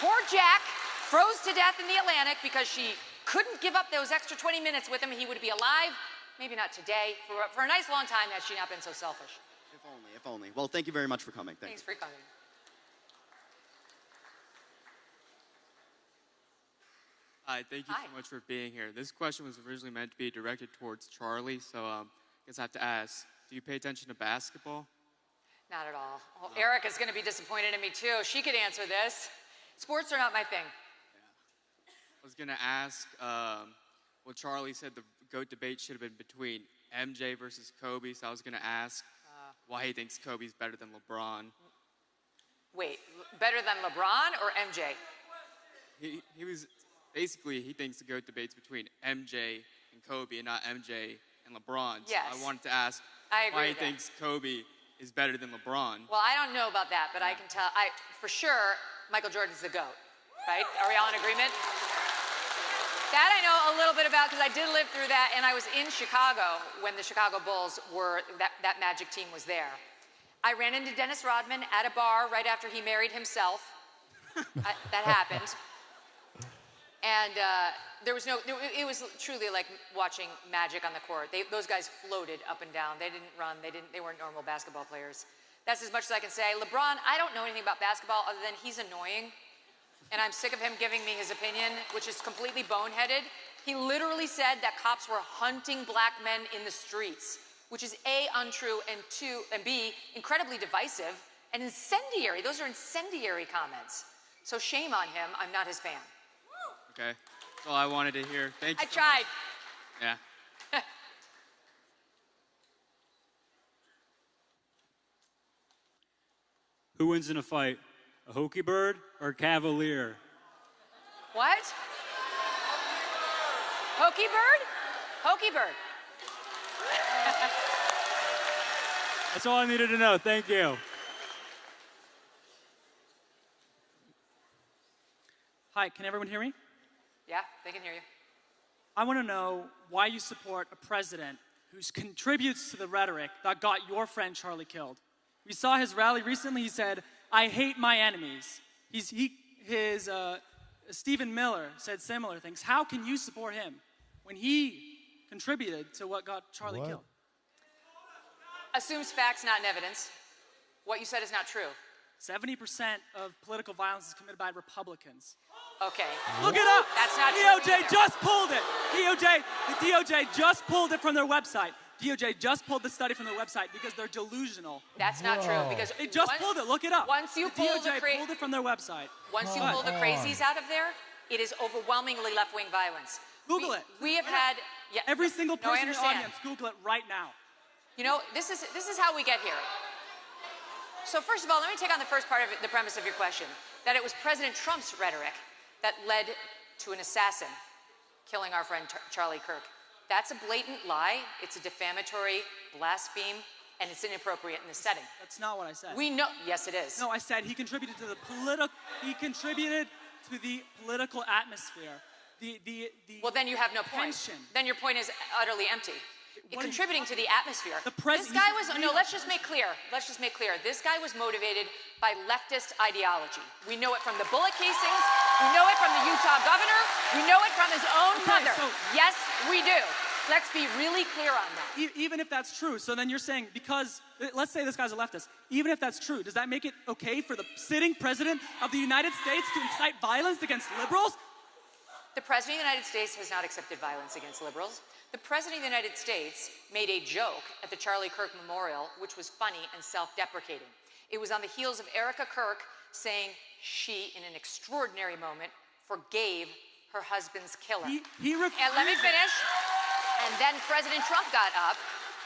Poor Jack froze to death in the Atlantic because she couldn't give up those extra 20 minutes with him. He would be alive, maybe not today, for a nice long time had she not been so selfish. If only, if only. Well, thank you very much for coming. Thanks for coming. Hi, thank you so much for being here. This question was originally meant to be directed towards Charlie, so I guess I have to ask, do you pay attention to basketball? Not at all. Well, Erica's going to be disappointed in me, too. She could answer this. Sports are not my thing. I was going to ask, well, Charlie said the GOAT debate should have been between MJ versus Kobe, so I was going to ask why he thinks Kobe's better than LeBron. Wait, better than LeBron or MJ? He was, basically, he thinks the GOAT debate's between MJ and Kobe and not MJ and LeBron. Yes. So I wanted to ask I agree why he with that. thinks Kobe is better than LeBron. Well, I don't know about that, but I can tell, for sure, Michael Jordan's the GOAT, right? Are we all in agreement? That I know a little bit about because I did live through that, and I was in Chicago when the Chicago Bulls were, that Magic team was there. I ran into Dennis Rodman at a bar right after he married himself. That happened. And there was it was truly like watching magic on the court. Those guys floated up and down. They didn't run. They weren't normal basketball players. That's as much as I can say. LeBron, I don't know anything about basketball other than he's annoying. And I'm sick of him giving me his opinion, which is completely boneheaded. He literally said that cops were hunting black men in the streets, which is A, untrue, and B, incredibly divisive and incendiary. Those are incendiary comments. So shame on him. I'm not his fan. Okay, that's all I wanted to hear. Thank you. I tried. Yeah. Who wins in a fight, a hokey bird or a cavalier? What? Hokey bird? Hokey bird. That's all I needed to know. Thank you. Hi, can everyone hear me? Yeah, they can hear you. I want to know why you support a president who contributes to the rhetoric that got your friend Charlie killed. We saw his rally recently. He said, "I hate my enemies." Stephen Miller said similar things. How can you support him when he contributed to what got Charlie killed? Assumes facts, not in evidence. What you said is not true. 70% of political violence is committed by Republicans. Okay. Look it up. That's not true. DOJ just pulled it. The DOJ just pulled it from their website. DOJ just pulled the study from their website because they're delusional. That's not true because they just pulled it. Look it up. Once you the pull DOJ pulled it from their website. Once you pull the crazies out of there, it is overwhelmingly left-wing violence. Google it. We have had every single No, I person in the understand. audience. Google it right now. You know, this is how we get here. So first of all, let me take on the first part of the premise of your question, that it was President Trump's rhetoric that led to an assassin killing our friend Charlie Kirk. That's a blatant lie. It's a defamatory blaspheme, and it's inappropriate in this setting. That's not what I said. We know. Yes, it is. No, I said he contributed to the political atmosphere. Well, then you have no point. Then your point is utterly empty. Contributing to the atmosphere. This guy was, no, let's just make clear. This guy was motivated by leftist ideology. We know it from the bullet casings. We know it from the Utah governor. We know it from his own mother. Yes, we do. Let's be really clear on that. Even if that's true, so then you're saying because, let's say this guy's a leftist, even if that's true, does that make it okay for the sitting president of the United States to incite violence against liberals? The President of the United States has not accepted violence against liberals. The President of the United States made a joke at the Charlie Kirk Memorial, which was funny and self-deprecating. It was on the heels of Erica Kirk saying she, in an extraordinary moment, forgave her husband's killer. And let me finish. And then President Trump got up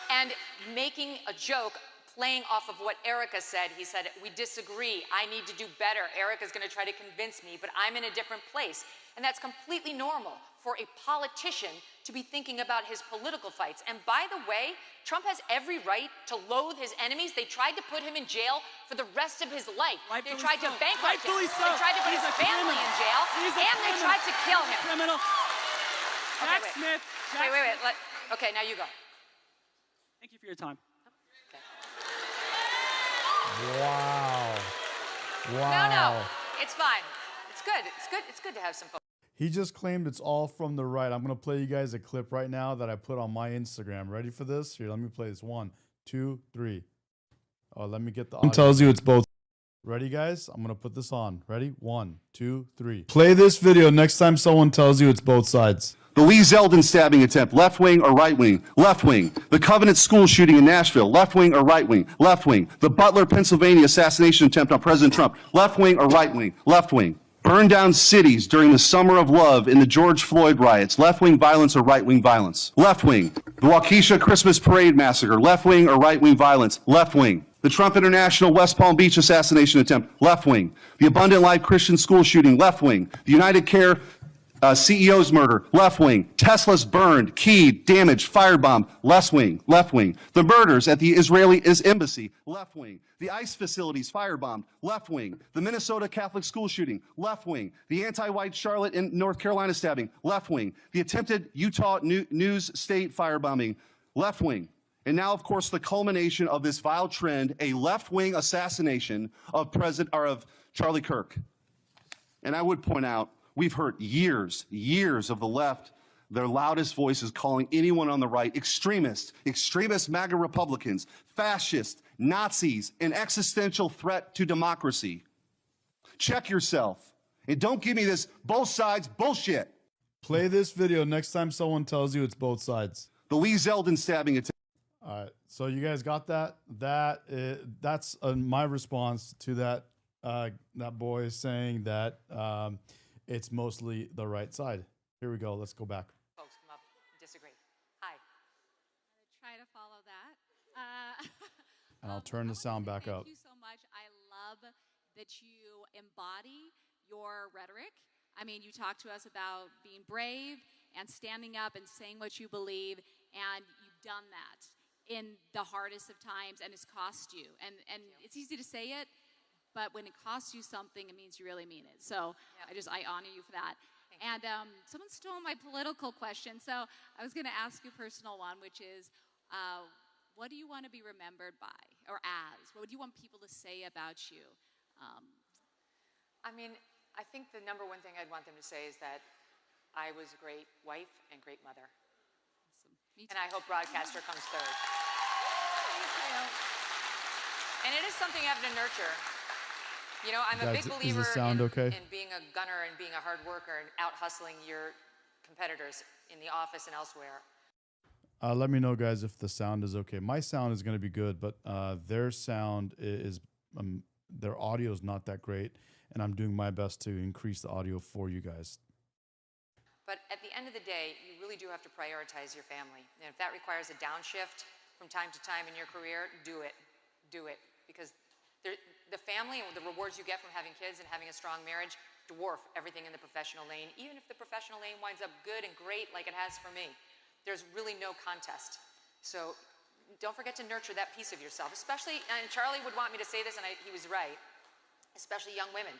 and making a joke playing off of what Erica said. He said, we disagree. I need to do better. Erica's going to try to convince me, but I'm in a different place. And that's completely normal for a politician to be thinking about his political fights. And by the way, Trump has every right to loathe his enemies. They tried to put him in jail for the rest of his life. They tried to bankrupt him. Rightfully so. They tried to put He's his a family criminal. in jail. He's a And they criminal. tried to kill him. Criminal. Okay, Jack wait. Smith. Wait. Okay, now you go. Thank you for your time. Wow. Wow. No, it's fine. It's good. It's good. It's good to have some fun. He just claimed it's all from the right. I'm going to play you guys a clip right now that I put on my Instagram. Ready for this? Here, let me play this. 1, 2, 3. Oh, let me get the audio. Tells you it's both. Ready, guys? I'm going to put this on. Ready? 1, 2, 3. Play this video next time someone tells you it's both sides. The Lee Zeldin stabbing attempt, left wing or right wing? Left wing. The Covenant school shooting in Nashville, left wing or right wing? Left wing. The Butler, Pennsylvania assassination attempt on President Trump, left wing or right wing? Left wing. Burn down cities during the Summer of Love in the George Floyd riots, left wing violence or right wing violence? Left wing. The Waukesha Christmas Parade massacre, left wing or right wing violence? Left wing. The Trump International West Palm Beach assassination attempt, left wing. The Abundant Life Christian school shooting, left wing. The United Care CEO's murder, left wing. Tesla's burned, keyed, damaged, firebombed, left wing. The murders at the Israeli embassy, left wing. The ICE facilities firebombed, left wing. The Minnesota Catholic school shooting, left wing. The anti-white Charlotte and North Carolina stabbing, left wing. The attempted Utah News State firebombing, left wing. And now, of course, the culmination of this vile trend, a left-wing assassination of Charlie Kirk. And I would point out, we've heard years of the left, their loudest voices calling anyone on the right extremist MAGA Republicans, fascists, Nazis, an existential threat to democracy. Check yourself. And don't give me this both sides bullshit. Play this video next time someone tells you it's both sides. The Lee Zeldin stabbing attempt. All right, so you guys got that? That's my response to that. That boy is saying that it's mostly the right side. Here we go. Let's go back. Folks come up and disagree. Hi. Try to follow that. And I'll turn the sound back up. Thank you so much. I love that you embody your rhetoric. I mean, you talk to us about being brave and standing up and saying what you believe, and you've done that in the hardest of times, and it's cost you. And it's easy to say it, but when it costs you something, it means you really mean it. So I honor you for that. And someone stole my political question, so I was going to ask you a personal one, which is, what do you want to be remembered by, or as? What do you want people to say about you? I mean, I think the number one thing I'd want them to say is that I was a great wife and great mother. And I hope broadcaster comes third. Thank you. And it is something you have to nurture. You know, I'm a Guys, big does believer this sound okay? in being a gunner and being a hard worker and out hustling your competitors in the office and elsewhere. Let me know, guys, if the sound is okay. My sound is going to be good, but their sound is, their audio is not that great, and I'm doing my best to increase the audio for you guys. But at the end of the day, you really do have to prioritize your family. And if that requires a downshift from time to time in your career, do it. Do it. Because the family and the rewards you get from having kids and having a strong marriage dwarf everything in the professional lane, even if the professional lane winds up good and great like it has for me. There's really no contest. So don't forget to nurture that piece of yourself, especially, and Charlie would want me to say this, and he was right, especially young women,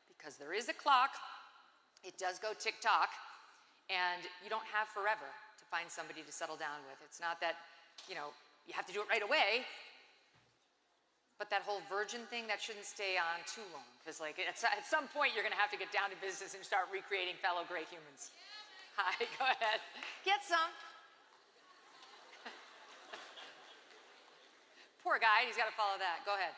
because there is a clock, it does go tick-tock, and you don't have forever to find somebody to settle down with. It's not that, you know, you have to do it right away, but that whole virgin thing, that shouldn't stay on too long, because like at some point you're gonna have to get down to business and start recreating fellow great humans. Hi, go ahead. Get some. Poor guy, he's gotta follow that. Go ahead.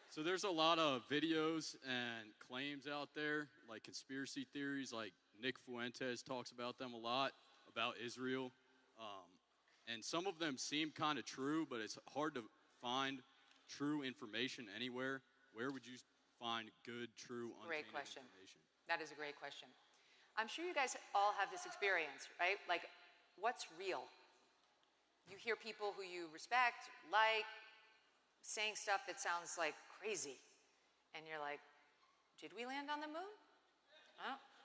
So there's a lot of videos and claims out there, like conspiracy theories, like Nick Fuentes talks about them a lot, about Israel. And some of them seem kind of true, but it's hard to find true information anywhere. Where would you find good, true, Great untainted question. information? That is a great question. I'm sure you guys all have this experience, right? Like, what's real? You hear people who you respect, like, saying stuff that sounds like crazy. And you're like, did we land on the moon?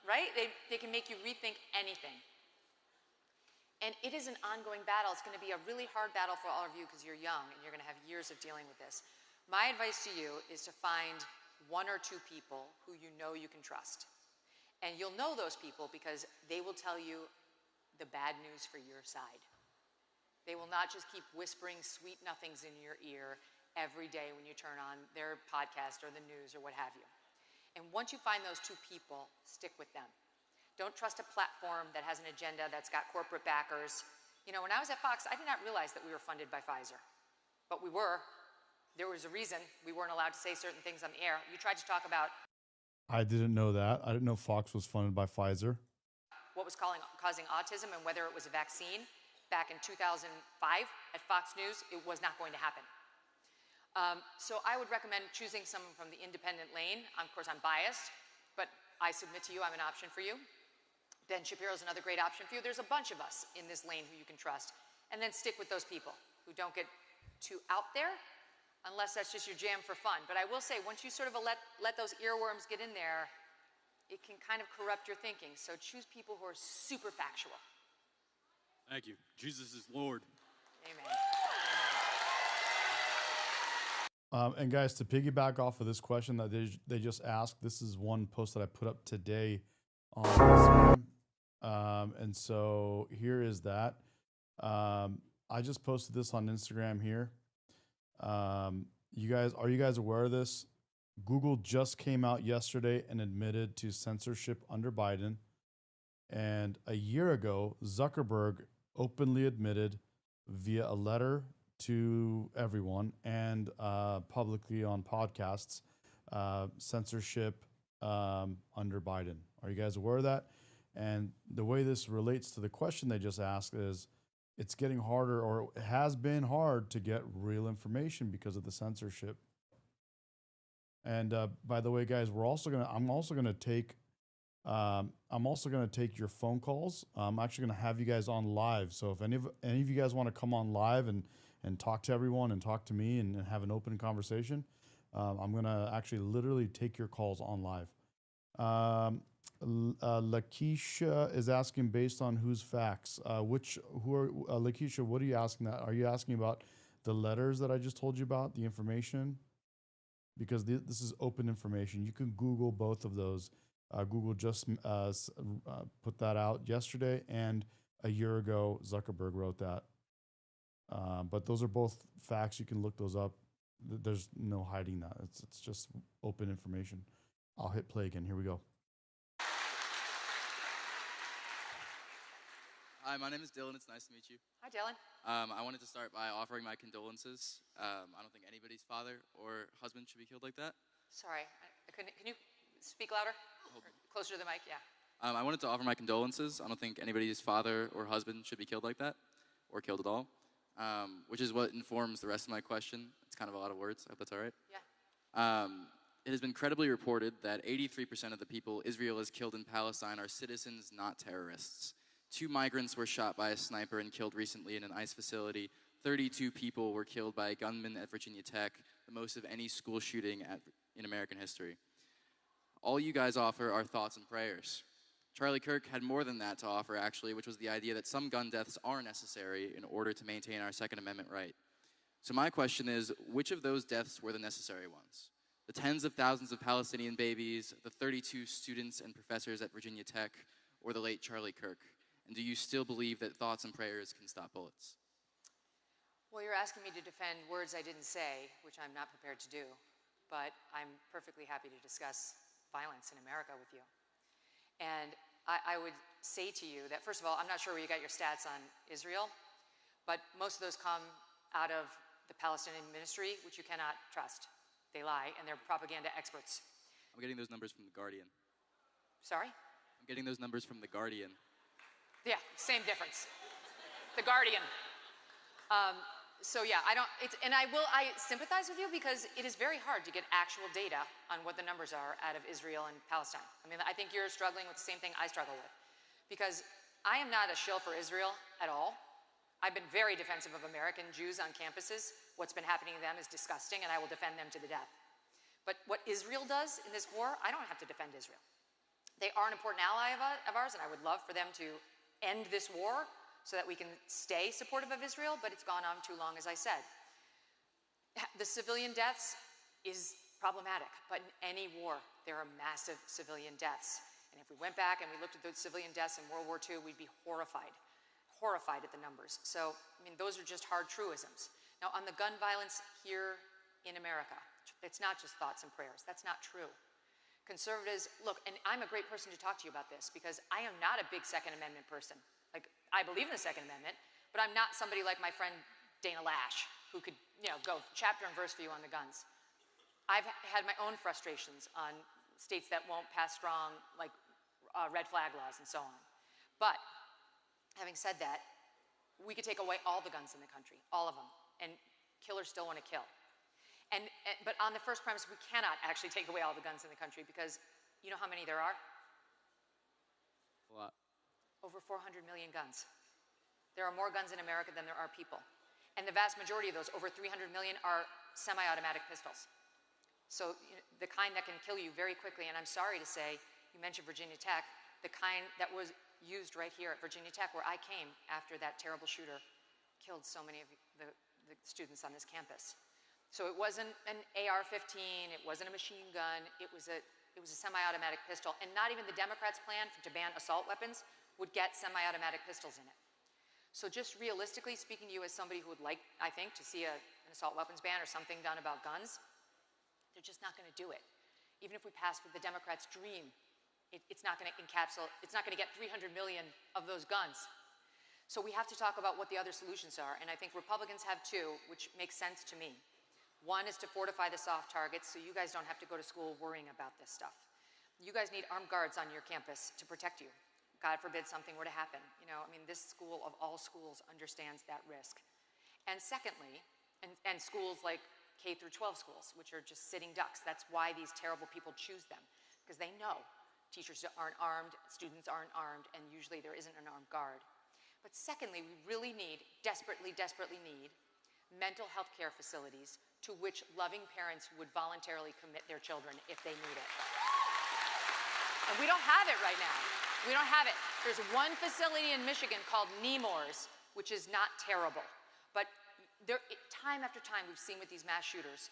Right? They can make you rethink anything. And it is an ongoing battle. It's going to be a really hard battle for all of you because you're young and you're going to have years of dealing with this. My advice to you is to find one or two people who you know you can trust. And you'll know those people because they will tell you the bad news for your side. They will not just keep whispering sweet nothings in your ear every day when you turn on their podcast or the news or what have you. And once you find those two people, stick with them. Don't trust a platform that has an agenda that's got corporate backers. You know, when I was at Fox, I did not realize that we were funded by Pfizer. But we were. There was a reason we weren't allowed to say certain things on the air. You tried to talk about I didn't know that. I didn't know Fox was funded by Pfizer. what was causing autism and whether it was a vaccine. Back in 2005 at Fox News, it was not going to happen. So I would recommend choosing someone from the independent lane. Of course, I'm biased, but I submit to you I'm an option for you. Ben Shapiro's another great option for you. There's a bunch of us in this lane who you can trust. And then stick with those people who don't get too out there, unless that's just your jam for fun. But I will say, once you sort of let those earworms get in there, it can kind of corrupt your thinking. So choose people who are super factual. Thank you. Jesus is Lord. Amen. And guys, to piggyback off of this question that they just asked, this is one post that I put up today on Instagram. And so here is that. I just posted this on Instagram here. Are you guys aware of this? Google just came out yesterday and admitted to censorship under Biden. And a year ago, Zuckerberg openly admitted via a letter to everyone and publicly on podcasts, censorship under Biden. Are you guys aware of that? And the way this relates to the question they just asked is, it's getting harder, or it has been hard, to get real information because of the censorship. And by the way, guys, I'm also gonna take your phone calls. I'm actually gonna have you guys on live. So if any of you guys want to come on live and talk to everyone and talk to me and have an open conversation, I'm gonna actually literally take your calls on live. Lakeisha is asking based on whose facts. Lakeisha, what are you asking that? Are you asking about the letters that I just told you about, the information? Because this is open information. You can Google both of those. Google just put that out yesterday, and a year ago, Zuckerberg wrote that. But those are both facts. You can look those up. There's no hiding that. It's just open information. I'll hit play again. Here we go. Hi, my name is Dylan. It's nice to meet you. Hi, Dylan. I wanted to start by offering my condolences. I don't think anybody's father or husband should be killed like that. Sorry, I couldn't. Can you speak louder? Closer to the mic, yeah. I wanted to offer my condolences. I don't think anybody's father or husband should be killed like that, or killed at all, which is what informs the rest of my question. It's kind of a lot of words. I hope that's all right. Yeah. It has been credibly reported that 83% of the people Israel has killed in Palestine are citizens, not terrorists. 2 migrants were shot by a sniper and killed recently in an ICE facility. 32 people were killed by a gunman at Virginia Tech, the most of any school shooting in American history. All you guys offer are thoughts and prayers. Charlie Kirk had more than that to offer, actually, which was the idea that some gun deaths are necessary in order to maintain our Second Amendment right. So my question is, which of those deaths were the necessary ones? The tens of thousands of Palestinian babies, the 32 students and professors at Virginia Tech, or the late Charlie Kirk? And do you still believe that thoughts and prayers can stop bullets? Well, you're asking me to defend words I didn't say, which I'm not prepared to do, but I'm perfectly happy to discuss violence in America with you. And I would say to you that, first of all, I'm not sure where you got your stats on Israel, but most of those come out of the Palestinian ministry, which you cannot trust. They lie, and they're propaganda experts. I'm getting those numbers from The Guardian. Sorry? I'm getting those numbers from The Guardian. Yeah, same difference. The Guardian. So yeah, I sympathize with you because it is very hard to get actual data on what the numbers are out of Israel and Palestine. I mean, I think you're struggling with the same thing I struggle with, because I am not a shill for Israel at all. I've been very defensive of American Jews on campuses. What's been happening to them is disgusting, and I will defend them to the death. But what Israel does in this war, I don't have to defend Israel. They are an important ally of ours, and I would love for them to end this war so that we can stay supportive of Israel, but it's gone on too long, as I said. The civilian deaths is problematic, but in any war, there are massive civilian deaths. And if we went back and we looked at those civilian deaths in World War II, we'd be horrified at the numbers. So, I mean, those are just hard truisms. Now, on the gun violence here in America, it's not just thoughts and prayers. That's not true. Conservatives, look, and I'm a great person to talk to you about this because I am not a big Second Amendment person. Like, I believe in the Second Amendment, but I'm not somebody like my friend Dana Lash, who could, go chapter and verse for you on the guns. I've had my own frustrations on states that won't pass strong, like, red flag laws and so on. But having said that, we could take away all the guns in the country, all of them, and killers still want to kill. But on the first premise, we cannot actually take away all the guns in the country because you know how many there are? What? Over 400 million guns. There are more guns in America than there are people. And the vast majority of those, over 300 million, are semi-automatic pistols. So the kind that can kill you very quickly, and I'm sorry to say, you mentioned Virginia Tech, the kind that was used right here at Virginia Tech, where I came after that terrible shooter killed so many of the students on this campus. So it wasn't an AR-15, it wasn't a machine gun, it was a semi-automatic pistol, and not even the Democrats' plan to ban assault weapons would get semi-automatic pistols in it. So just realistically, speaking to you as somebody who would like, I think, to see an assault weapons ban or something done about guns, they're just not going to do it. Even if we pass with the Democrats' dream, it's not going to encapsulate, it's not going to get 300 million of those guns. So we have to talk about what the other solutions are, and I think Republicans have two, which makes sense to me. One is to fortify the soft targets so you guys don't have to go to school worrying about this stuff. You guys need armed guards on your campus to protect you. God forbid something were to happen. This school of all schools understands that risk. And secondly, and schools like K through 12 schools, which are just sitting ducks. That's why these terrible people choose them, because they know teachers aren't armed, students aren't armed, and usually there isn't an armed guard. But secondly, we really need, desperately need, mental health care facilities to which loving parents would voluntarily commit their children if they need it. And we don't have it right now. We don't have it. There's one facility in Michigan called Nemours, which is not terrible. But time after time we've seen with these mass shooters,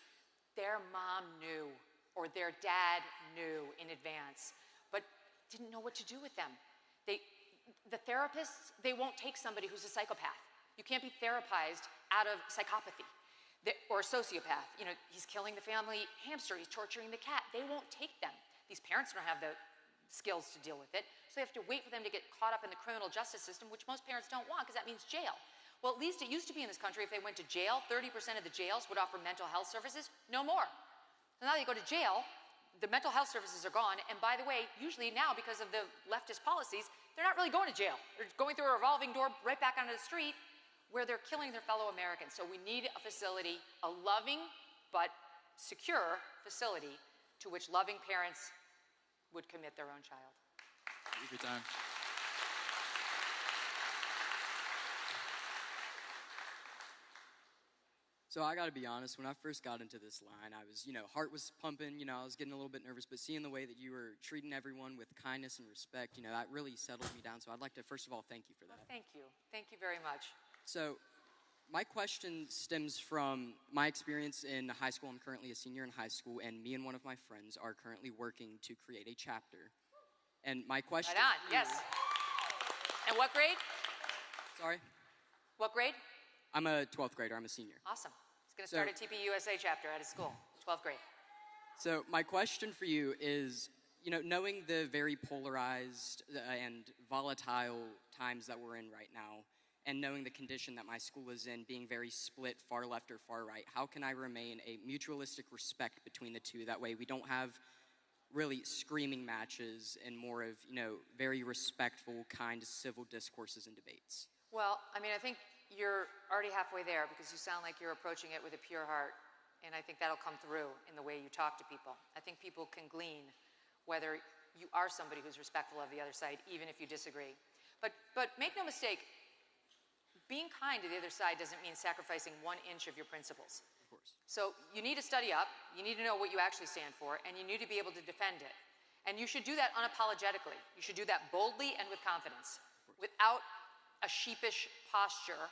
their mom knew or their dad knew in advance, but didn't know what to do with them. The therapists, they won't take somebody who's a psychopath. You can't be therapized out of psychopathy. Or a sociopath. He's killing the family hamster, he's torturing the cat. They won't take them. These parents don't have the skills to deal with it, so they have to wait for them to get caught up in the criminal justice system, which most parents don't want because that means jail. Well, at least it used to be in this country, if they went to jail, 30% of the jails would offer mental health services. No more. So now they go to jail, the mental health services are gone, and by the way, usually now because of the leftist policies, they're not really going to jail. They're going through a revolving door right back onto the street where they're killing their fellow Americans. So we need a facility, a loving but secure facility to which loving parents would commit their own child. Thank you for your time. So I got to be honest, when I first got into this line, I was, heart was pumping, I was getting a little bit nervous, but seeing the way that you were treating everyone with kindness and respect, that really settled me down. So I'd like to, first of all, thank you for that. Well, thank you. Thank you very much. So my question stems from my experience in high school. I'm currently a senior in high school, and me and one of my friends are currently working to create a chapter. And my question... Right on, yes. And what grade? Sorry? What grade? I'm a 12th grader. I'm a senior. Awesome. He's going to start a TPUSA chapter at his school, 12th grade. So my question for you is, knowing the very polarized and volatile times that we're in right now, and knowing the condition that my school is in, being very split, far left or far right, how can I remain a mutualistic respect between the two? That way we don't have really screaming matches and more of, very respectful, kind, civil discourses and debates. Well, I think you're already halfway there because you sound like you're approaching it with a pure heart, and I think that'll come through in the way you talk to people. I think people can glean whether you are somebody who's respectful of the other side, even if you disagree. But make no mistake, being kind to the other side doesn't mean sacrificing 1 inch of your principles. Of course. So you need to study up, you need to know what you actually stand for, and you need to be able to defend it. And you should do that unapologetically. You should do that boldly and with confidence, without a sheepish posture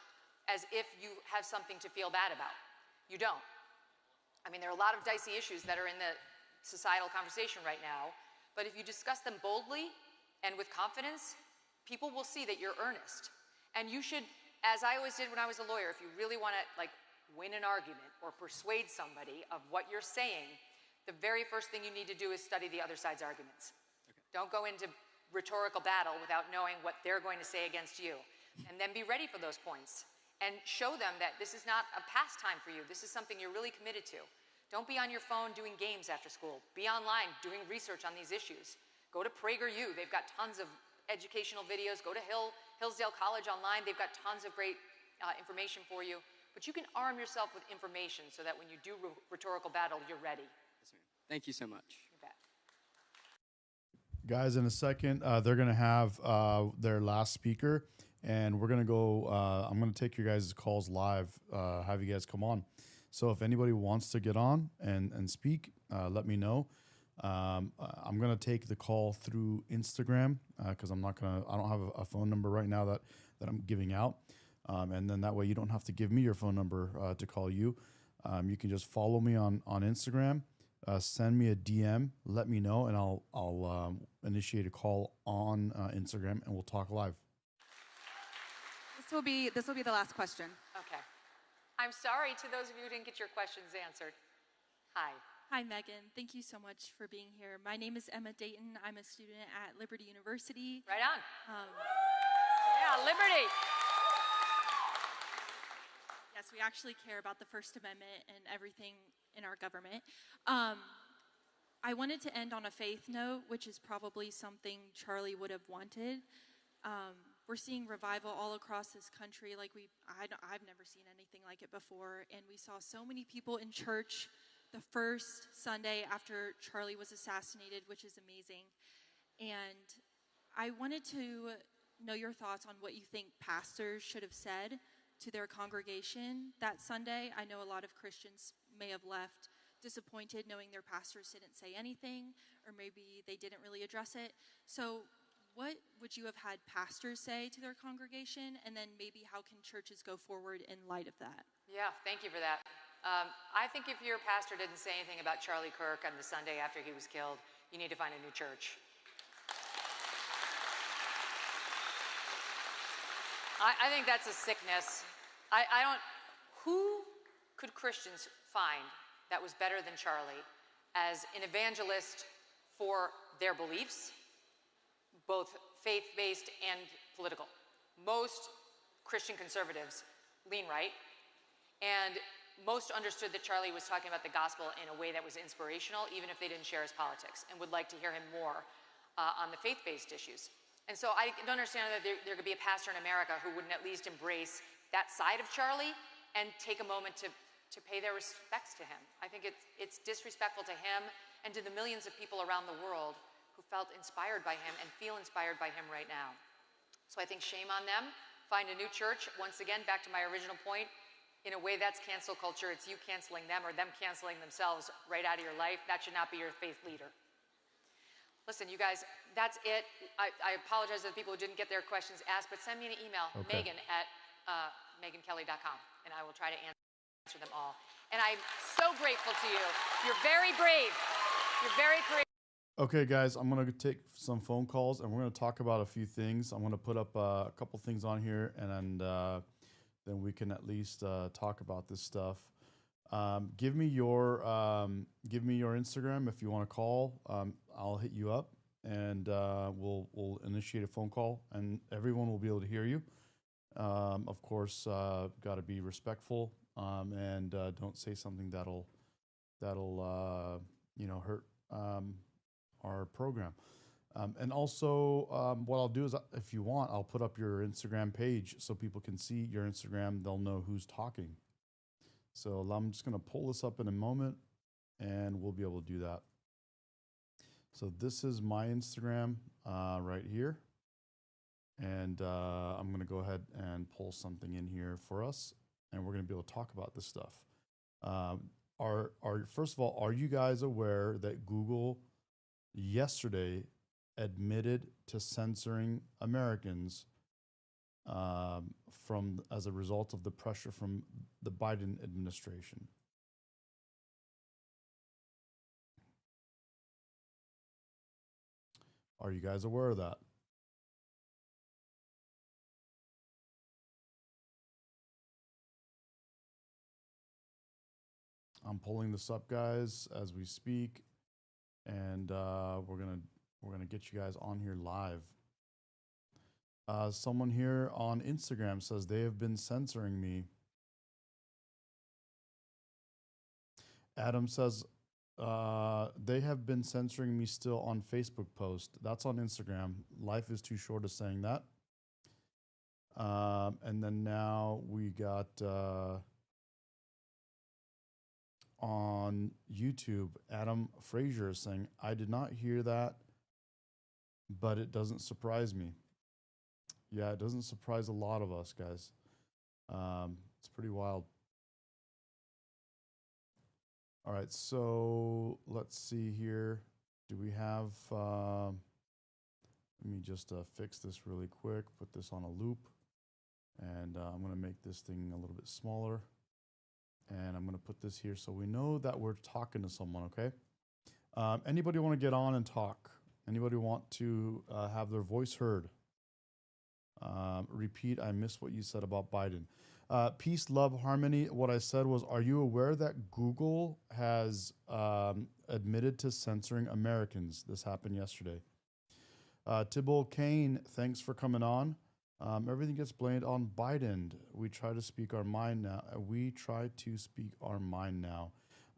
as if you have something to feel bad about. You don't. I mean, there are a lot of dicey issues that are in the societal conversation right now, but if you discuss them boldly and with confidence, people will see that you're earnest. And you should, as I always did when I was a lawyer, if you really want to win an argument or persuade somebody of what you're saying, the very first thing you need to do is study the other side's arguments. Okay. Don't go into rhetorical battle without knowing what they're going to say against you. And then be ready for those points and show them that this is not a pastime for you. This is something you're really committed to. Don't be on your phone doing games after school. Be online doing research on these issues. Go to PragerU. They've got tons of educational videos. Go to Hillsdale College online. They've got tons of great information for you. But you can arm yourself with information so that when you do rhetorical battle, you're ready. Thank you so much. You bet. Guys, in a second, they're going to have their last speaker, and we're going to go, I'm going to take your guys' calls live, have you guys come on. So if anybody wants to get on and speak, let me know. I'm going to take the call through Instagram because I don't have a phone number right now that I'm giving out. And then that way you don't have to give me your phone number to call you. You can just follow me on Instagram. Send me a DM, let me know, and I'll initiate a call on Instagram, and we'll talk live. This will be the last question. Okay. I'm sorry to those of you who didn't get your questions answered. Hi. Hi, Megyn. Thank you so much for being here. My name is Emma Dayton. I'm a student at Liberty University. Right on. Yeah, Liberty. Yes, we actually care about the First Amendment and everything in our government. I wanted to end on a faith note, which is probably something Charlie would have wanted. We're seeing revival all across this country I've never seen anything like it before, and we saw so many people in church the first Sunday after Charlie was assassinated, which is amazing. And I wanted to know your thoughts on what you think pastors should have said to their congregation that Sunday. I know a lot of Christians may have left disappointed knowing their pastors didn't say anything, or maybe they didn't really address it. So what would you have had pastors say to their congregation, and then maybe how can churches go forward in light of that? Yeah, thank you for that. I think if your pastor didn't say anything about Charlie Kirk on the Sunday after he was killed, you need to find a new church. I think that's a sickness. Who could Christians find that was better than Charlie as an evangelist for their beliefs, both faith-based and political? Most Christian conservatives lean right, and most understood that Charlie was talking about the gospel in a way that was inspirational, even if they didn't share his politics, and would like to hear him more on the faith-based issues. And so I don't understand that there could be a pastor in America who wouldn't at least embrace that side of Charlie and take a moment to pay their respects to him. I think it's disrespectful to him and to the millions of people around the world who felt inspired by him and feel inspired by him right now. So I think shame on them. Find a new church. Once again, back to my original point, in a way that's cancel culture. It's you canceling them or them canceling themselves right out of your life. That should not be your faith leader. Listen, you guys, that's it. I apologize to the people who didn't get their questions asked, but send me an email, Okay. Megyn at megynkelly.com, and I will try to answer them all. And I'm so grateful to you. You're very brave. You're very courageous. Okay, guys, I'm going to take some phone calls, and we're going to talk about a few things. I'm going to put up a couple things on here, and then we can at least talk about this stuff. Give me your Instagram if you want to call. I'll hit you up, and we'll initiate a phone call, and everyone will be able to hear you. Of course, got to be respectful, and don't say something that'll hurt our program. And also, what I'll do is, if you want, I'll put up your Instagram page so people can see your Instagram. They'll know who's talking. So I'm just going to pull this up in a moment, and we'll be able to do that. So this is my Instagram right here. And I'm going to go ahead and pull something in here for us, and we're going to be able to talk about this stuff. First of all, are you guys aware that Google yesterday admitted to censoring Americans from as a result of the pressure from the Biden administration? Are you guys aware of that? I'm pulling this up, guys, as we speak, and we're gonna get you guys on here live. Someone here on Instagram says they have been censoring me. Adam says they have been censoring me still on Facebook post. That's on Instagram. Life is too short of saying that. And then now we got on YouTube, Adam Frazier is saying, I did not hear that, but it doesn't surprise me. Yeah, it doesn't surprise a lot of us, guys. It's pretty wild. All right, so let's see here. Do we have, let me just fix this really quick, put this on a loop, and I'm gonna make this thing a little bit smaller. And I'm gonna put this here so we know that we're talking to someone, okay? Anybody wanna get on and talk? Anybody want to have their voice heard? Repeat, I missed what you said about Biden. Peace, love, harmony. What I said was, are you aware that Google has admitted to censoring Americans? This happened yesterday. Tibble Kane, thanks for coming on. Everything gets blamed on Biden. We try to speak our mind now.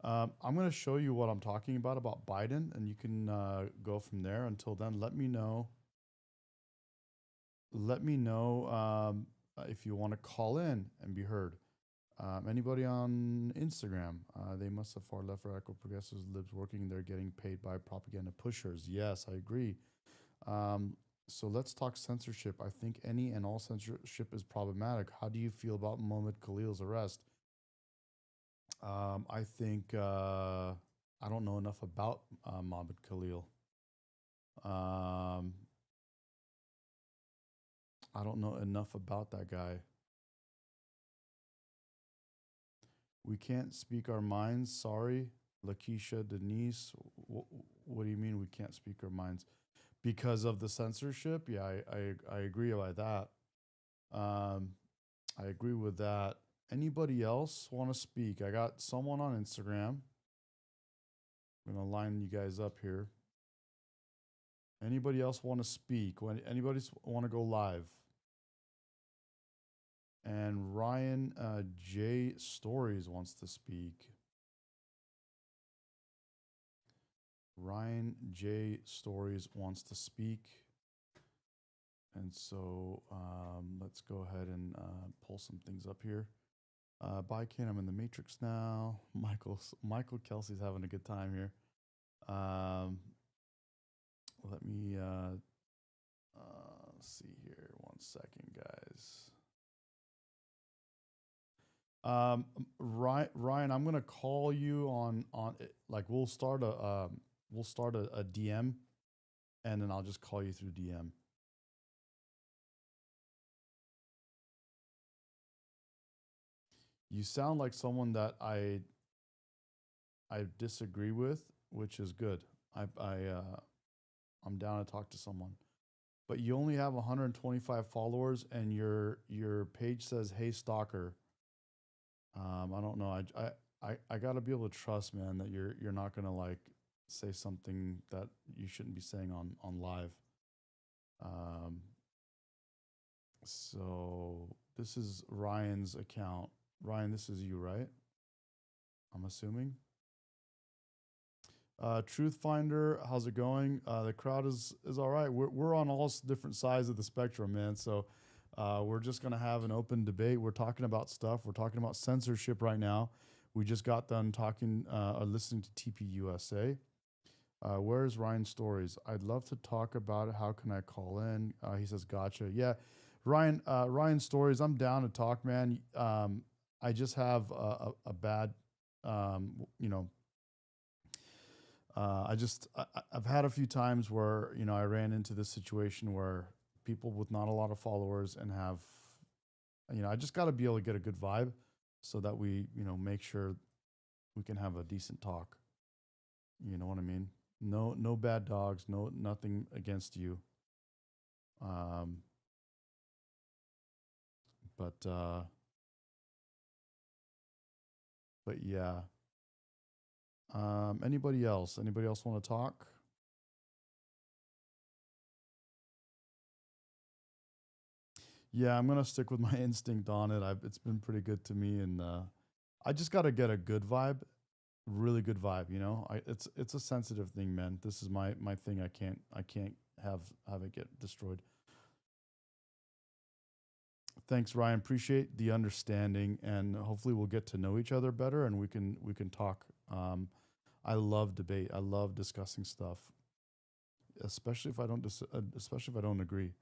I'm going to show you what I'm talking about Biden, and you can go from there. Until then, let me know. Let me know if you want to call in and be heard. Anybody on Instagram? They must have far left, radical progressives, libs working. They're getting paid by propaganda pushers. Yes, I agree. So let's talk censorship. I think any and all censorship is problematic. How do you feel about Mohammed Khalil's arrest? I think I don't know enough about Mohammed Khalil. I don't know enough about that guy. We can't speak our minds. Sorry, Lakeisha, Denise. What do you mean we can't speak our minds? Because of the censorship? Yeah, I agree with that. I agree with that. Anybody else want to speak? I got someone on Instagram. I'm going to line you guys up here. Anybody else want to speak? Anybody want to go live? And Ryan J. Stories wants to speak. Ryan J. Stories wants to speak. And so let's go ahead and pull some things up here. Bye, Ken. I'm in the Matrix now. Michael Kelsey's having a good time here. Let me see here. 1 second, guys. Ryan, I'm gonna call you on like we'll start a DM, and then I'll just call you through DM. You sound like someone that I disagree with, which is good. I'm down to talk to someone. But you only have 125 followers, and your page says, "Hey, stalker." I don't know. I gotta be able to trust, man, that you're not gonna like say something that you shouldn't be saying on live. So this is Ryan's account. Ryan, this is you, right? I'm assuming. Truth Finder, how's it going? The crowd is all right. We're on all different sides of the spectrum, man. So we're just gonna have an open debate. We're talking about stuff. We're talking about censorship right now. We just got done talking, listening to TPUSA. Where's Ryan's stories? I'd love to talk about it. How can I call in? He says, gotcha. Yeah, Ryan's stories. I'm down to talk, man. I just have a bad, I've had a few times where, I ran into this situation where people with not a lot of followers and have, I just got to be able to get a good vibe so that we, make sure we can have a decent talk. You know what I mean? No bad dogs, nothing against you. But yeah. Anybody else? Anybody else want to talk? Yeah, I'm gonna stick with my instinct on it. It's been pretty good to me, and I just gotta get a good vibe, really good vibe. It's a sensitive thing, man. This is my thing. I can't have it get destroyed. Thanks, Ryan. Appreciate the understanding, and hopefully we'll get to know each other better, and we can talk. I love debate. I love discussing stuff, especially if I don't agree.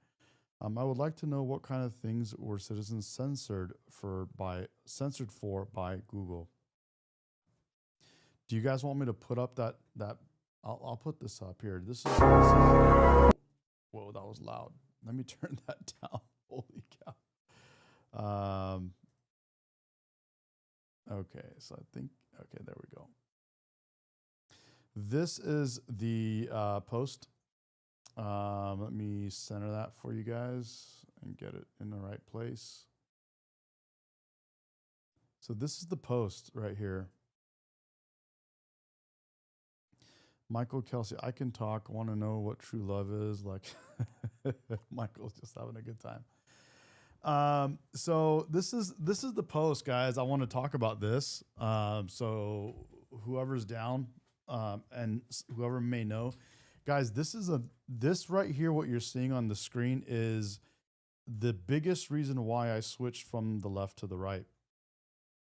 I would like to know what kind of things were citizens censored for by Google. Do you guys want me to put up that? I'll put this up here. This is whoa, that was loud. Let me turn that down. Holy cow. Okay, so I think, okay, there we go. This is the post. Let me center that for you guys and get it in the right place. So this is the post right here. Michael Kelsey, I can talk. Want to know what true love is? Like, Michael's just having a good time. So this is the post, guys. I want to talk about this. So whoever's down, and whoever may know, guys, this right here, what you're seeing on the screen is the biggest reason why I switched from the left to the right.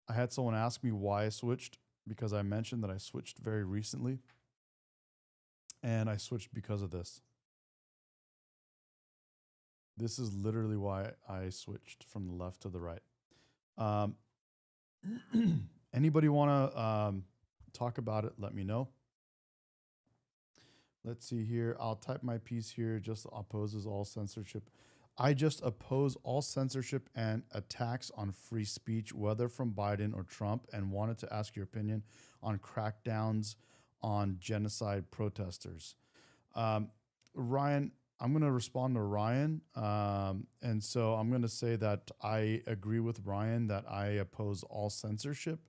I had someone ask me why I switched, because I mentioned that I switched very recently. And I switched because of this. This is literally why I switched from the left to the right. Anybody want to talk about it? Let me know. Let's see here. I'll type my piece here. Just opposes all censorship. I just oppose all censorship and attacks on free speech, whether from Biden or Trump, and wanted to ask your opinion on crackdowns on genocide protesters. Ryan, I'm going to respond to Ryan. And so I'm going to say that I agree with Ryan that I oppose all censorship.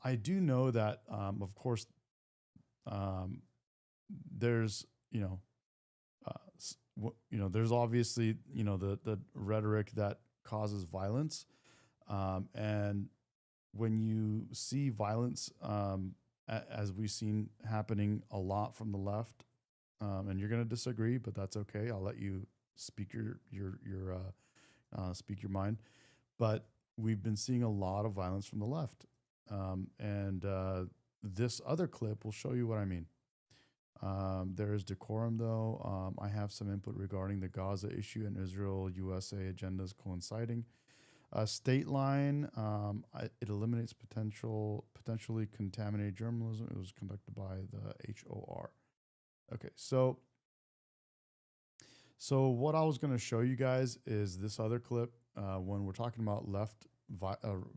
I do know that, of course, there's, there's obviously, the rhetoric that causes violence. And when you see violence, as we've seen happening a lot from the left, and you're going to disagree, but that's okay. I'll let you speak speak your mind. But we've been seeing a lot of violence from the left, and this other clip will show you what I mean. There is decorum, though. I have some input regarding the Gaza issue and Israel-USA agendas coinciding. State line, it eliminates potentially contaminated journalism. It was conducted by the HOR. Okay, so what I was going to show you guys is this other clip when we're talking about left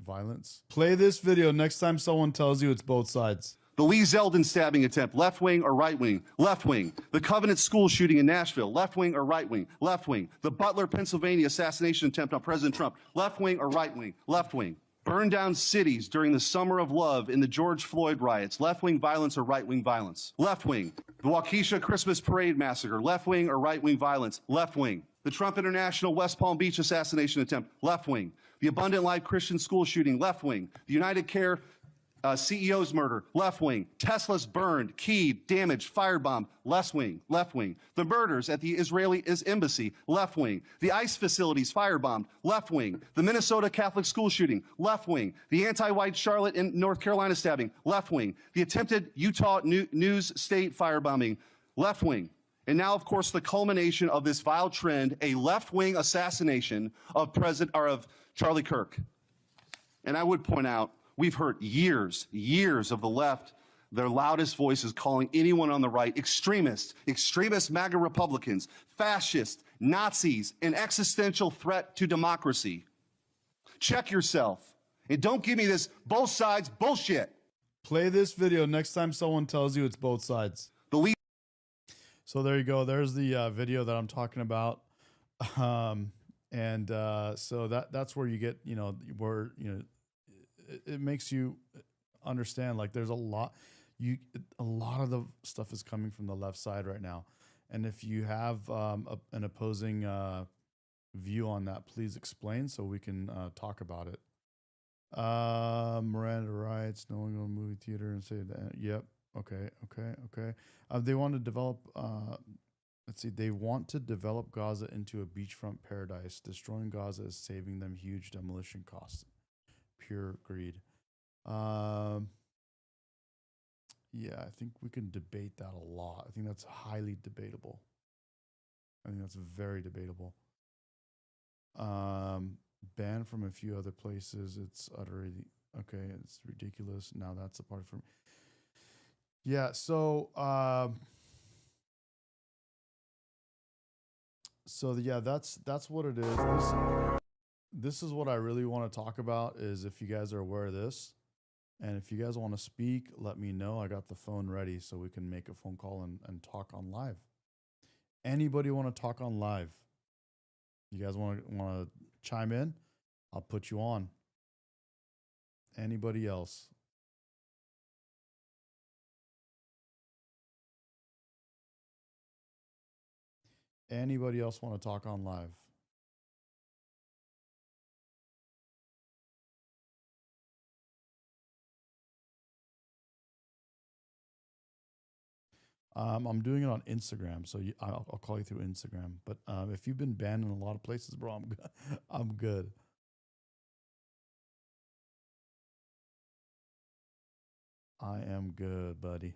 violence. Play this video next time someone tells you it's both sides. The Lee Zeldin stabbing attempt, left wing or right wing? Left wing. The Covenant school shooting in Nashville, left wing or right wing? Left wing. The Butler, Pennsylvania assassination attempt on President Trump, left wing or right wing? Left wing. Burn down cities during the Summer of Love in the George Floyd riots, left wing violence or right wing violence? Left wing. The Waukesha Christmas Parade massacre, left wing or right wing violence? Left wing. The Trump International West Palm Beach assassination attempt, left wing. The Abundant Life Christian school shooting, left wing. The United Care CEO's murder, left wing. Tesla's burned, keyed, damaged, firebombed, left wing, left wing. The murders at the Israeli embassy, left wing. The ICE facilities firebombed, left wing. The Minnesota Catholic school shooting, left wing. The anti-white Charlotte and North Carolina stabbing, left wing. The attempted Utah News State firebombing, left wing. And now, of course, the culmination of this vile trend, a left-wing assassination of Charlie Kirk. And I would point out, we've heard years of the left, their loudest voices calling anyone on the right extremist MAGA Republicans, fascists, Nazis, an existential threat to democracy. Check yourself. And don't give me this both sides bullshit. Play this video next time someone tells you it's both sides. So there you go. There's the video that I'm talking about. So that's where you get, it makes you understand, like, there's a lot of the stuff is coming from the left side right now. And if you have an opposing view on that, please explain so we can talk about it. Miranda writes, no one go to the movie theater and say that. Yep. Okay. They want to develop, they want to develop Gaza into a beachfront paradise. Destroying Gaza is saving them huge demolition costs. Pure greed. Yeah, I think we can debate that a lot. I think that's highly debatable. I think that's very debatable. Banned from a few other places. It's utterly, okay, it's ridiculous. Now that's a part from... Yeah, so yeah, that's what it is. This is what I really want to talk about, is if you guys are aware of this, and if you guys want to speak, let me know. I got the phone ready so we can make a phone call and talk on live. Anybody want to talk on live? You guys want to chime in? I'll put you on. Anybody else? Anybody else want to talk on live? I'm doing it on Instagram, so I'll call you through Instagram. But if you've been banned in a lot of places, bro, I'm good. I am good, buddy.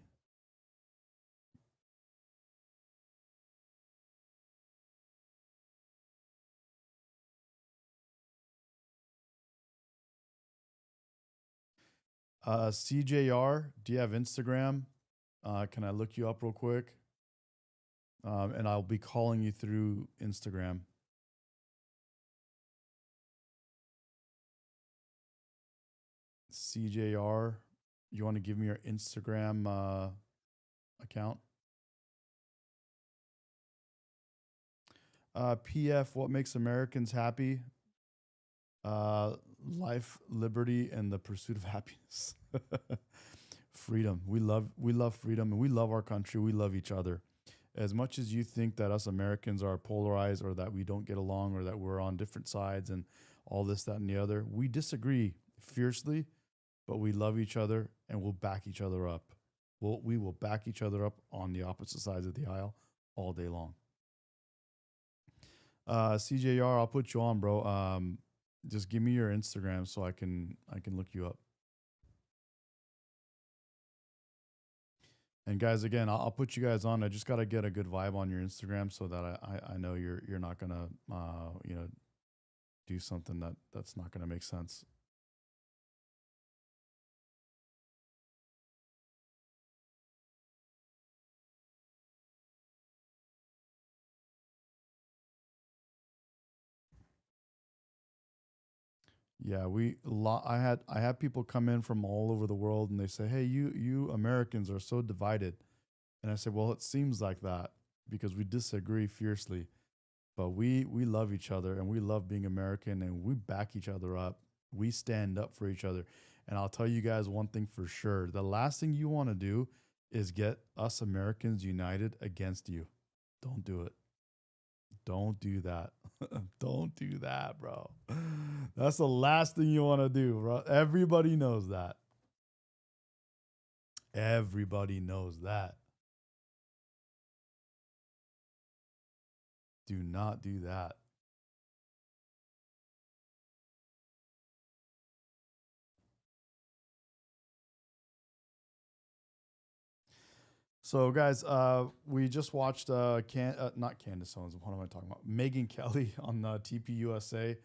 CJR, do you have Instagram? Can I look you up real quick? And I'll be calling you through Instagram. CJR, you want to give me your Instagram account? PF, what makes Americans happy? Life, liberty, and the pursuit of happiness. Freedom. We love freedom, and we love our country. We love each other. As much as you think that us Americans are polarized, or that we don't get along, or that we're on different sides and all this, that, and the other, we disagree fiercely, but we love each other and we'll back each other up. We will back each other up on the opposite sides of the aisle all day long. CJR, I'll put you on, bro. Just give me your Instagram so I can look you up. And guys, again, I'll put you guys on. I just got to get a good vibe on your Instagram so that I know you're not gonna do something that's not gonna make sense. Yeah, I had people come in from all over the world, and they say, "Hey, you Americans are so divided." And I said, "Well, it seems like that because we disagree fiercely, but we love each other, and we love being American, and we back each other up. We stand up for each other." And I'll tell you guys one thing for sure: the last thing you want to do is get us Americans united against you. Don't do it. Don't do that. Don't do that, bro. That's the last thing you want to do, bro. Everybody knows that. Everybody knows that. Do not do that. So, guys, we just watched not Candace Owens. What am I talking about? Megyn Kelly on TPUSA,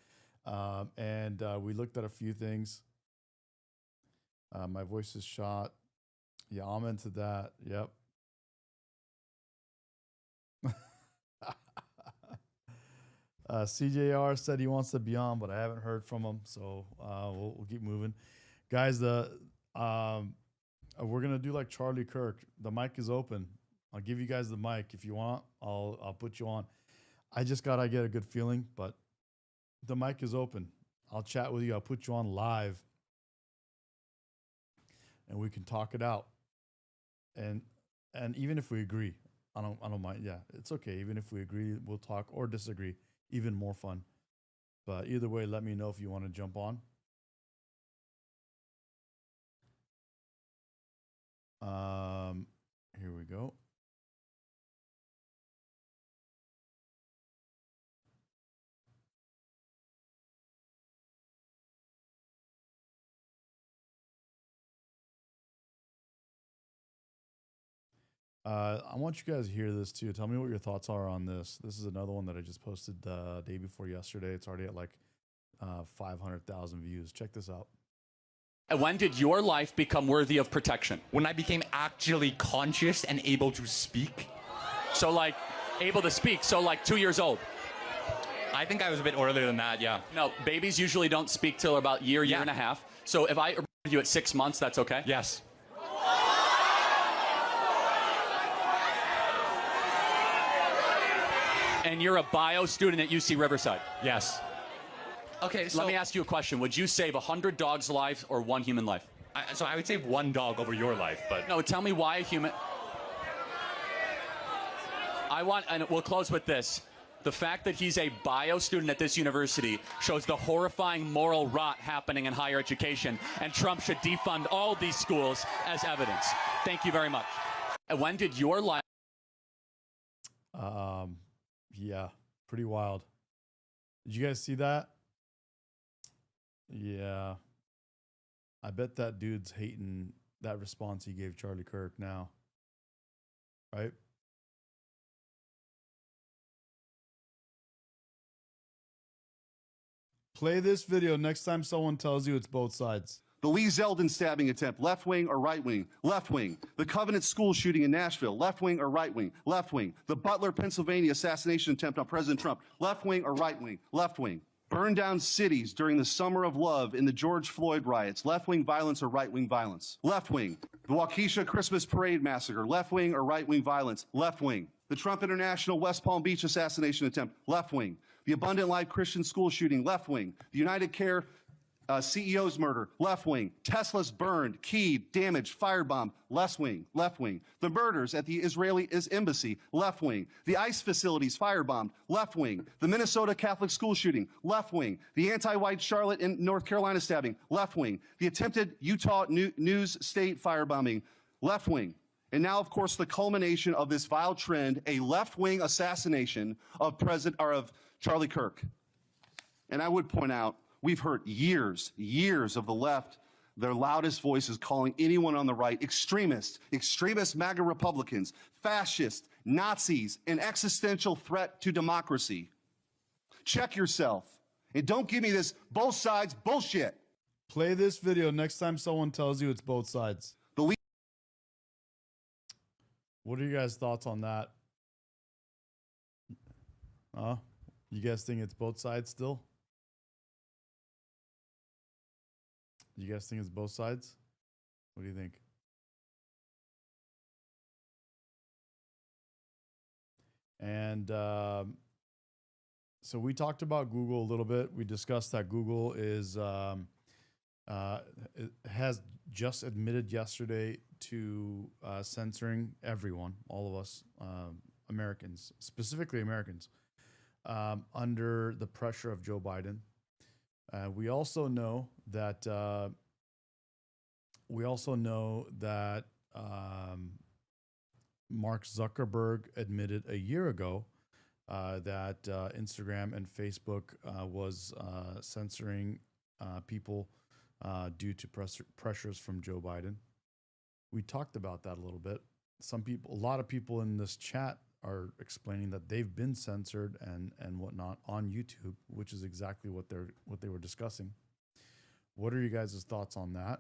and we looked at a few things. My voice is shot. Yeah, I'm into that. Yep. CJR said he wants to be on, but I haven't heard from him, so we'll keep moving, guys. We're gonna do like Charlie Kirk. The mic is open. I'll give you guys the mic if you want. I'll put you on. I just gotta get a good feeling, but the mic is open. I'll chat with you. I'll put you on live, and we can talk it out. And even if we agree, I don't mind. Yeah, it's okay. Even if we agree, we'll talk or disagree. Even more fun. But either way, let me know if you want to jump on. Here we go. I want you guys to hear this too. Tell me what your thoughts are on this. This is another one that I just posted the day before yesterday. It's already at like 500,000 views. Check this out. When did your life become worthy of protection? When I became actually conscious and able to speak. So like, able to speak, so like 2 years old. I think I was a bit earlier than that, yeah. No, babies usually don't speak till about year and a half. So if I aborted you at 6 months, that's okay? Yes. And you're a bio student at UC Riverside? Yes. Okay, so let me ask you a question. Would you save 100 dogs' lives or 1 human life? So I would save 1 dog over your life, but... No, tell me why a human... and we'll close with this. The fact that he's a bio student at this university shows the horrifying moral rot happening in higher education, and Trump should defund all these schools as evidence. Thank you very much. And when did your life... Yeah, pretty wild. Did you guys see that? Yeah. I bet that dude's hating that response he gave Charlie Kirk now. Right? Play this video next time someone tells you it's both sides. The Lee Zeldin stabbing attempt, left wing or right wing? Left wing. The Covenant school shooting in Nashville, left wing or right wing? Left wing. The Butler, Pennsylvania assassination attempt on President Trump, left wing or right wing? Left wing. Burn down cities during the Summer of Love in the George Floyd riots, left wing violence or right wing violence? Left wing. The Waukesha Christmas Parade massacre, left wing or right wing violence? Left wing. The Trump International West Palm Beach assassination attempt, left wing. The Abundant Life Christian school shooting, left wing. The United Care CEO's murder, left wing. Tesla's burned, keyed, damaged, firebombed, left wing, left wing. The murders at the Israeli embassy, left wing. The ICE facilities firebombed, left wing. The Minnesota Catholic school shooting, left wing. The anti-white Charlotte and North Carolina stabbing, left wing. The attempted Utah News State firebombing, left wing. And now, of course, the culmination of this vile trend, a left-wing assassination of Charlie Kirk. And I would point out, we've heard years of the left, their loudest voices calling anyone on the right extremist MAGA Republicans, fascists, Nazis, an existential threat to democracy. Check yourself. And don't give me this both sides bullshit. Play this video next time someone tells you it's both sides. What are you guys' thoughts on that? You guys think it's both sides still? You guys think it's both sides? What do you think? And so we talked about Google a little bit. We discussed that Google is it has just admitted yesterday to censoring everyone, all of us, Americans, specifically Americans, under the pressure of Joe Biden. We also know that Mark Zuckerberg admitted a year ago that Instagram and Facebook was censoring people due to pressures from Joe Biden. We talked about that a little bit. A lot of people in this chat are explaining that they've been censored and whatnot on YouTube, which is exactly what they were discussing. What are you guys' thoughts on that?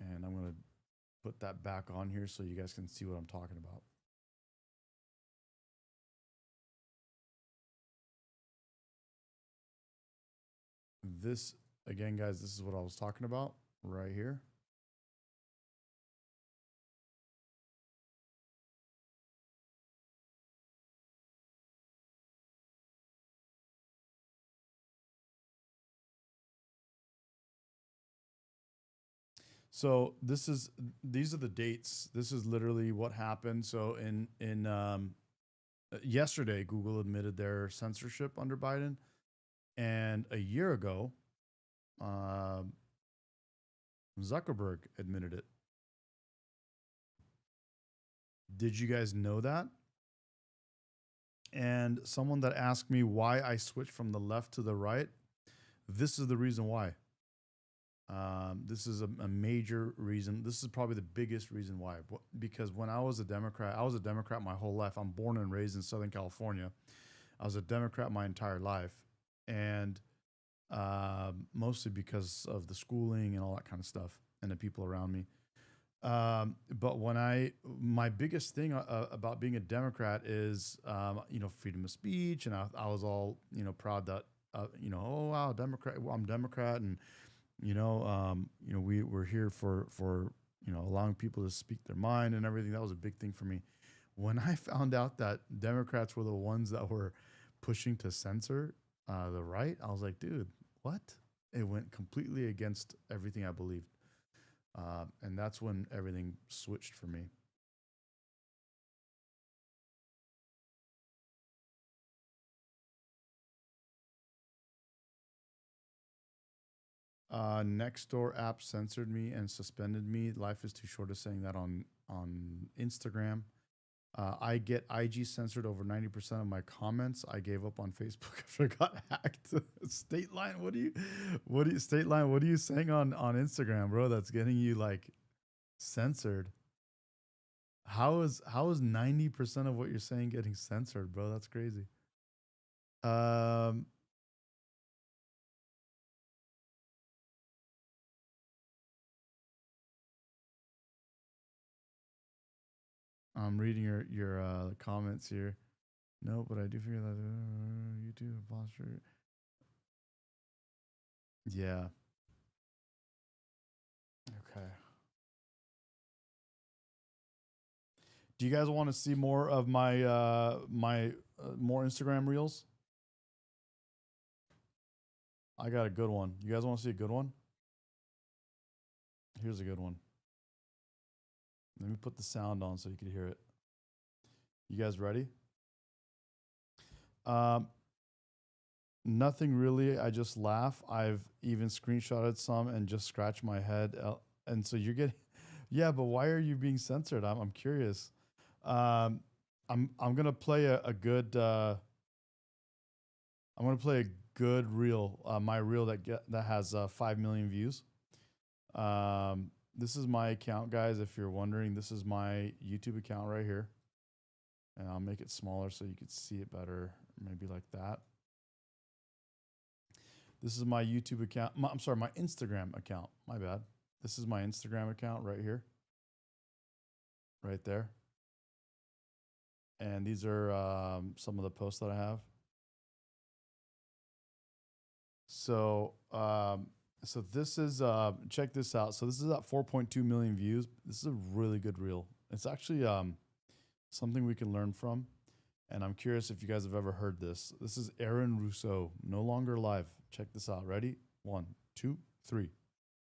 And I'm going to put that back on here so you guys can see what I'm talking about. This, again, guys, this is what I was talking about right here. So these are the dates. This is literally what happened. So in yesterday, Google admitted their censorship under Biden, and a year ago, Zuckerberg admitted it. Did you guys know that? And someone that asked me why I switched from the left to the right, this is the reason why. This is a major reason. This is probably the biggest reason why. Because when I was a Democrat my whole life. I'm born and raised in Southern California. I was a Democrat my entire life. And mostly because of the schooling and all that kind of stuff and the people around me. But my biggest thing about being a Democrat is, freedom of speech. And I was all, proud that, oh, wow, Democrat, well, I'm Democrat. And, we're here for allowing people to speak their mind and everything. That was a big thing for me. When I found out that Democrats were the ones that were pushing to censor the right, I was like, dude, what? It went completely against everything I believed. And that's when everything switched for me. Nextdoor app censored me and suspended me. Life is too short of saying that on Instagram. I get IG censored over 90% of my comments. I gave up on Facebook after I got hacked. State Line, what are you saying on Instagram, bro? That's getting you like censored. How is 90% of what you're saying getting censored, bro? That's crazy. I'm reading your comments here. No, but I do figure that YouTube posture. Yeah. Okay. Do you guys want to see more of my more Instagram reels? I got a good one. You guys want to see a good one? Here's a good one. Let me put the sound on so you can hear it. You guys ready? Nothing really. I just laugh. I've even screenshotted some and just scratched my head. And so you're getting, yeah. But why are you being censored? I'm curious. I'm gonna play a good. I'm gonna play a good reel. My reel that has 5 million views. This is my account, guys. If you're wondering, this is my YouTube account right here. And I'll make it smaller so you could see it better. Maybe like that. This is my YouTube account. My Instagram account. My bad. This is my Instagram account right here. Right there. And these are some of the posts that I have. So, so this is, check this out. So this is at 4.2 million views. This is a really good reel. It's actually something we can learn from. And I'm curious if you guys have ever heard this. This is Aaron Rousseau, no longer live. Check this out. Ready? 1, 2, 3.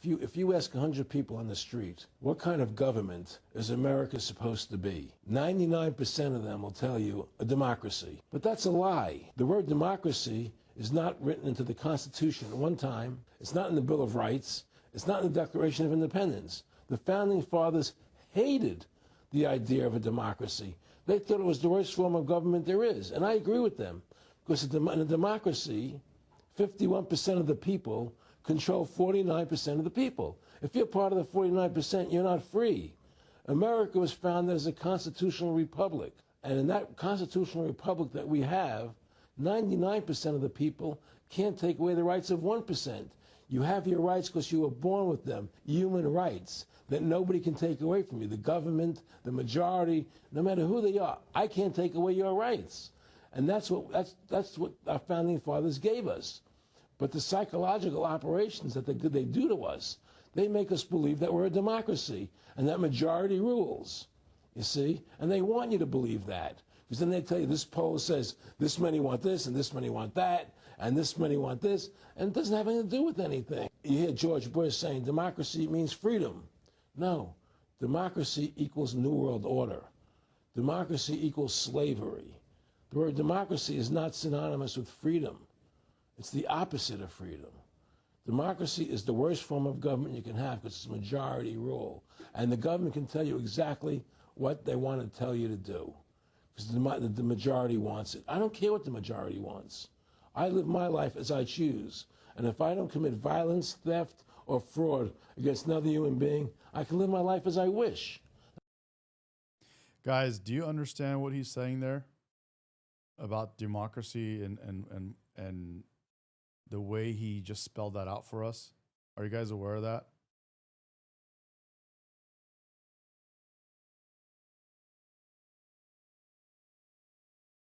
If you ask 100 people on the street, what kind of government is America supposed to be? 99% of them will tell you a democracy. But that's a lie. The word democracy is not written into the Constitution at one time. It's not in the Bill of Rights. It's not in the Declaration of Independence. The Founding Fathers hated the idea of a democracy. They thought it was the worst form of government there is. And I agree with them. Because in a democracy, 51% of the people control 49% of the people. If you're part of the 49%, you're not free. America was founded as a constitutional republic. And in that constitutional republic that we have, 99% of the people can't take away the rights of 1%. You have your rights because you were born with them, human rights that nobody can take away from you. The government, the majority, no matter who they are, I can't take away your rights. And that's what our founding fathers gave us. But the psychological operations that they do to us, they make us believe that we're a democracy and that majority rules, you see? And they want you to believe that. Because then they tell you this poll says this many want this and this many want that and this many want this, and it doesn't have anything to do with anything. You hear George Bush saying democracy means freedom. No, democracy equals New World Order. Democracy equals slavery. The word democracy is not synonymous with freedom. It's the opposite of freedom. Democracy is the worst form of government you can have because it's majority rule. And the government can tell you exactly what they want to tell you to do because the majority wants it. I don't care what the majority wants. I live my life as I choose. And if I don't commit violence, theft, or fraud against another human being, I can live my life as I wish. Guys, do you understand what he's saying there about democracy and the way he just spelled that out for us? Are you guys aware of that?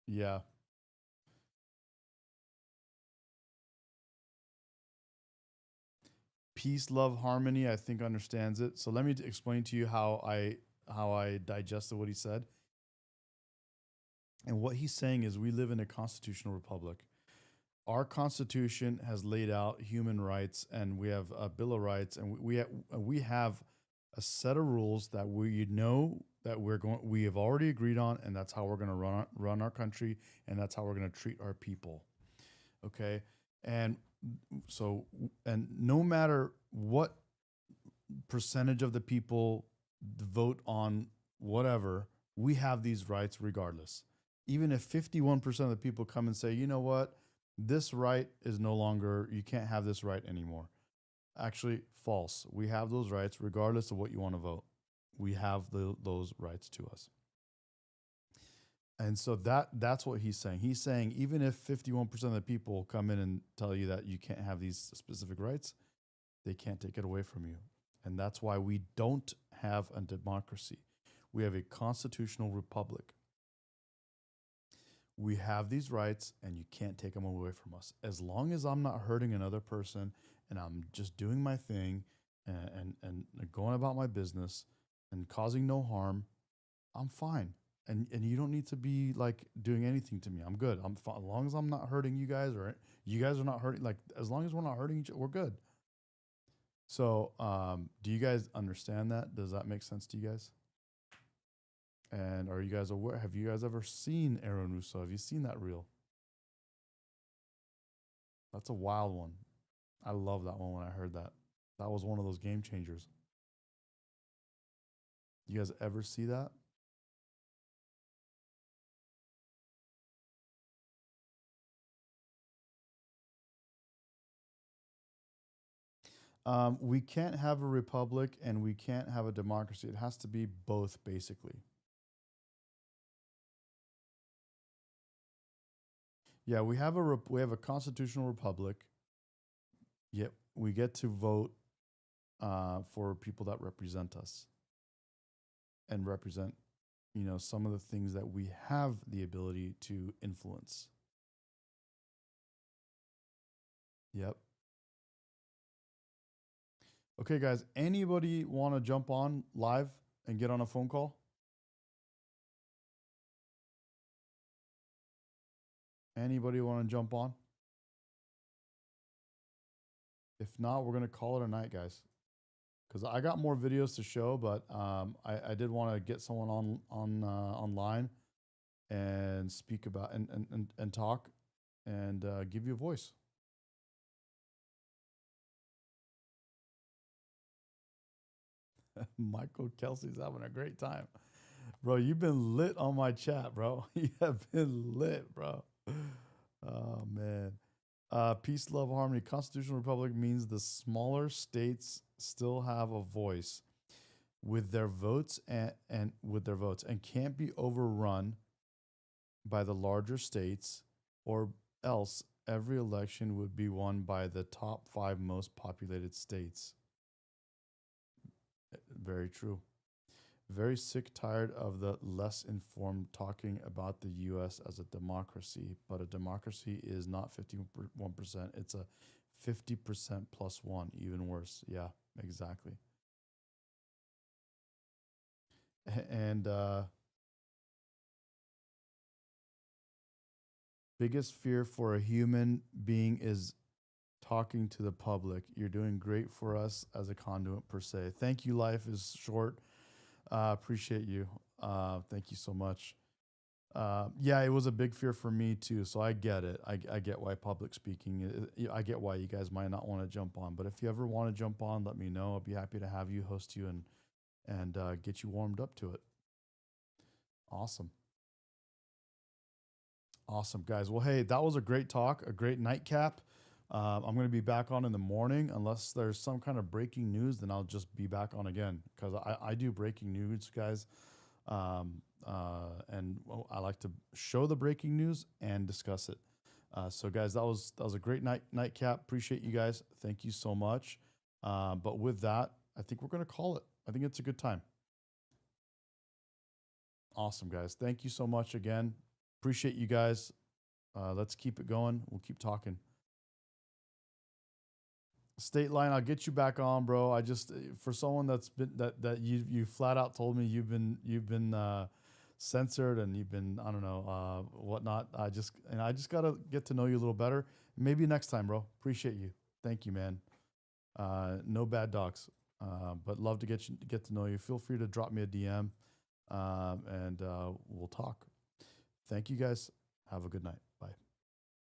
Yeah. Peace, love, harmony, I think understands it. So let me explain to you how I digested what he said. And what he's saying is we live in a constitutional republic. Our Constitution has laid out human rights, and we have a Bill of Rights, and we have a set of rules that we know that we have already agreed on, and that's how we're going to run our country, and that's how we're going to treat our people. Okay, and so no matter what percentage of the people vote on whatever, we have these rights regardless. Even if 51% of the people come and say, you know what, this right is no longer, you can't have this right anymore. Actually, false. We have those rights regardless of what you want to vote. We have those rights to us. And so that's what he's saying. He's saying even if 51% of the people come in and tell you that you can't have these specific rights, they can't take it away from you. And that's why we don't have a democracy. We have a constitutional republic. We have these rights and you can't take them away from us. As long as I'm not hurting another person and I'm just doing my thing and going about my business and causing no harm, I'm fine. And you don't need to be like doing anything to me. I'm good. I'm fine. As long as I'm not hurting you guys or you guys are not hurting, like as long as we're not hurting each other, we're good. So do you guys understand that? Does that make sense to you guys? And are you guys aware? Have you guys ever seen Aaron Russo? Have you seen that reel? That's a wild one. I love that one when I heard that. That was one of those game changers. You guys ever see that? We can't have a republic and we can't have a democracy. It has to be both, basically. Yeah, we have a constitutional republic. Yet we get to vote for people that represent us and represent, some of the things that we have the ability to influence. Yep. Okay, guys, anybody want to jump on live and get on a phone call? Anybody want to jump on? If not, we're going to call it a night, guys. Because I got more videos to show, but I did want to get someone online and speak about and talk. and give you a voice. Michael Kelsey's having a great time. Bro, you've been lit on my chat, bro. You have been lit, bro. Oh, man. Peace, love, harmony. Constitutional republic means the smaller states still have a voice with their votes and with their votes and can't be overrun by the larger states, or else every election would be won by the top 5 most populated states. Very true. Very sick, tired of the less informed talking about the U.S. as a democracy, but a democracy is not 51%. It's a 50% plus 1, even worse. Yeah, exactly. And biggest fear for a human being is talking to the public. You're doing great for us as a conduit per se. Thank you. Life is short. Appreciate you. Thank you so much. Yeah, it was a big fear for me too. So I get it. I get why public speaking, I get why you guys might not want to jump on, but if you ever want to jump on, let me know. I'll be happy to have you, host you, and get you warmed up to it. Awesome. Awesome, guys. Well, hey, that was a great talk, a great nightcap. I'm going to be back on in the morning. Unless there's some kind of breaking news, then I'll just be back on again, because I do breaking news, guys. And well, I like to show the breaking news and discuss it. So, guys, that was a great nightcap. Appreciate you guys. Thank you so much. But with that, I think we're going to call it. I think it's a good time. Awesome, guys. Thank you so much again. Appreciate you guys. Let's keep it going. We'll keep talking. State Line, I'll get you back on, bro. I just, for someone that's been that you flat out told me you've been censored and you've been, I don't know, whatnot. I just gotta get to know you a little better. Maybe next time, bro. Appreciate you. Thank you, man. No bad dogs, but love to get to know you. Feel free to drop me a DM, and we'll talk. Thank you, guys. Have a good night.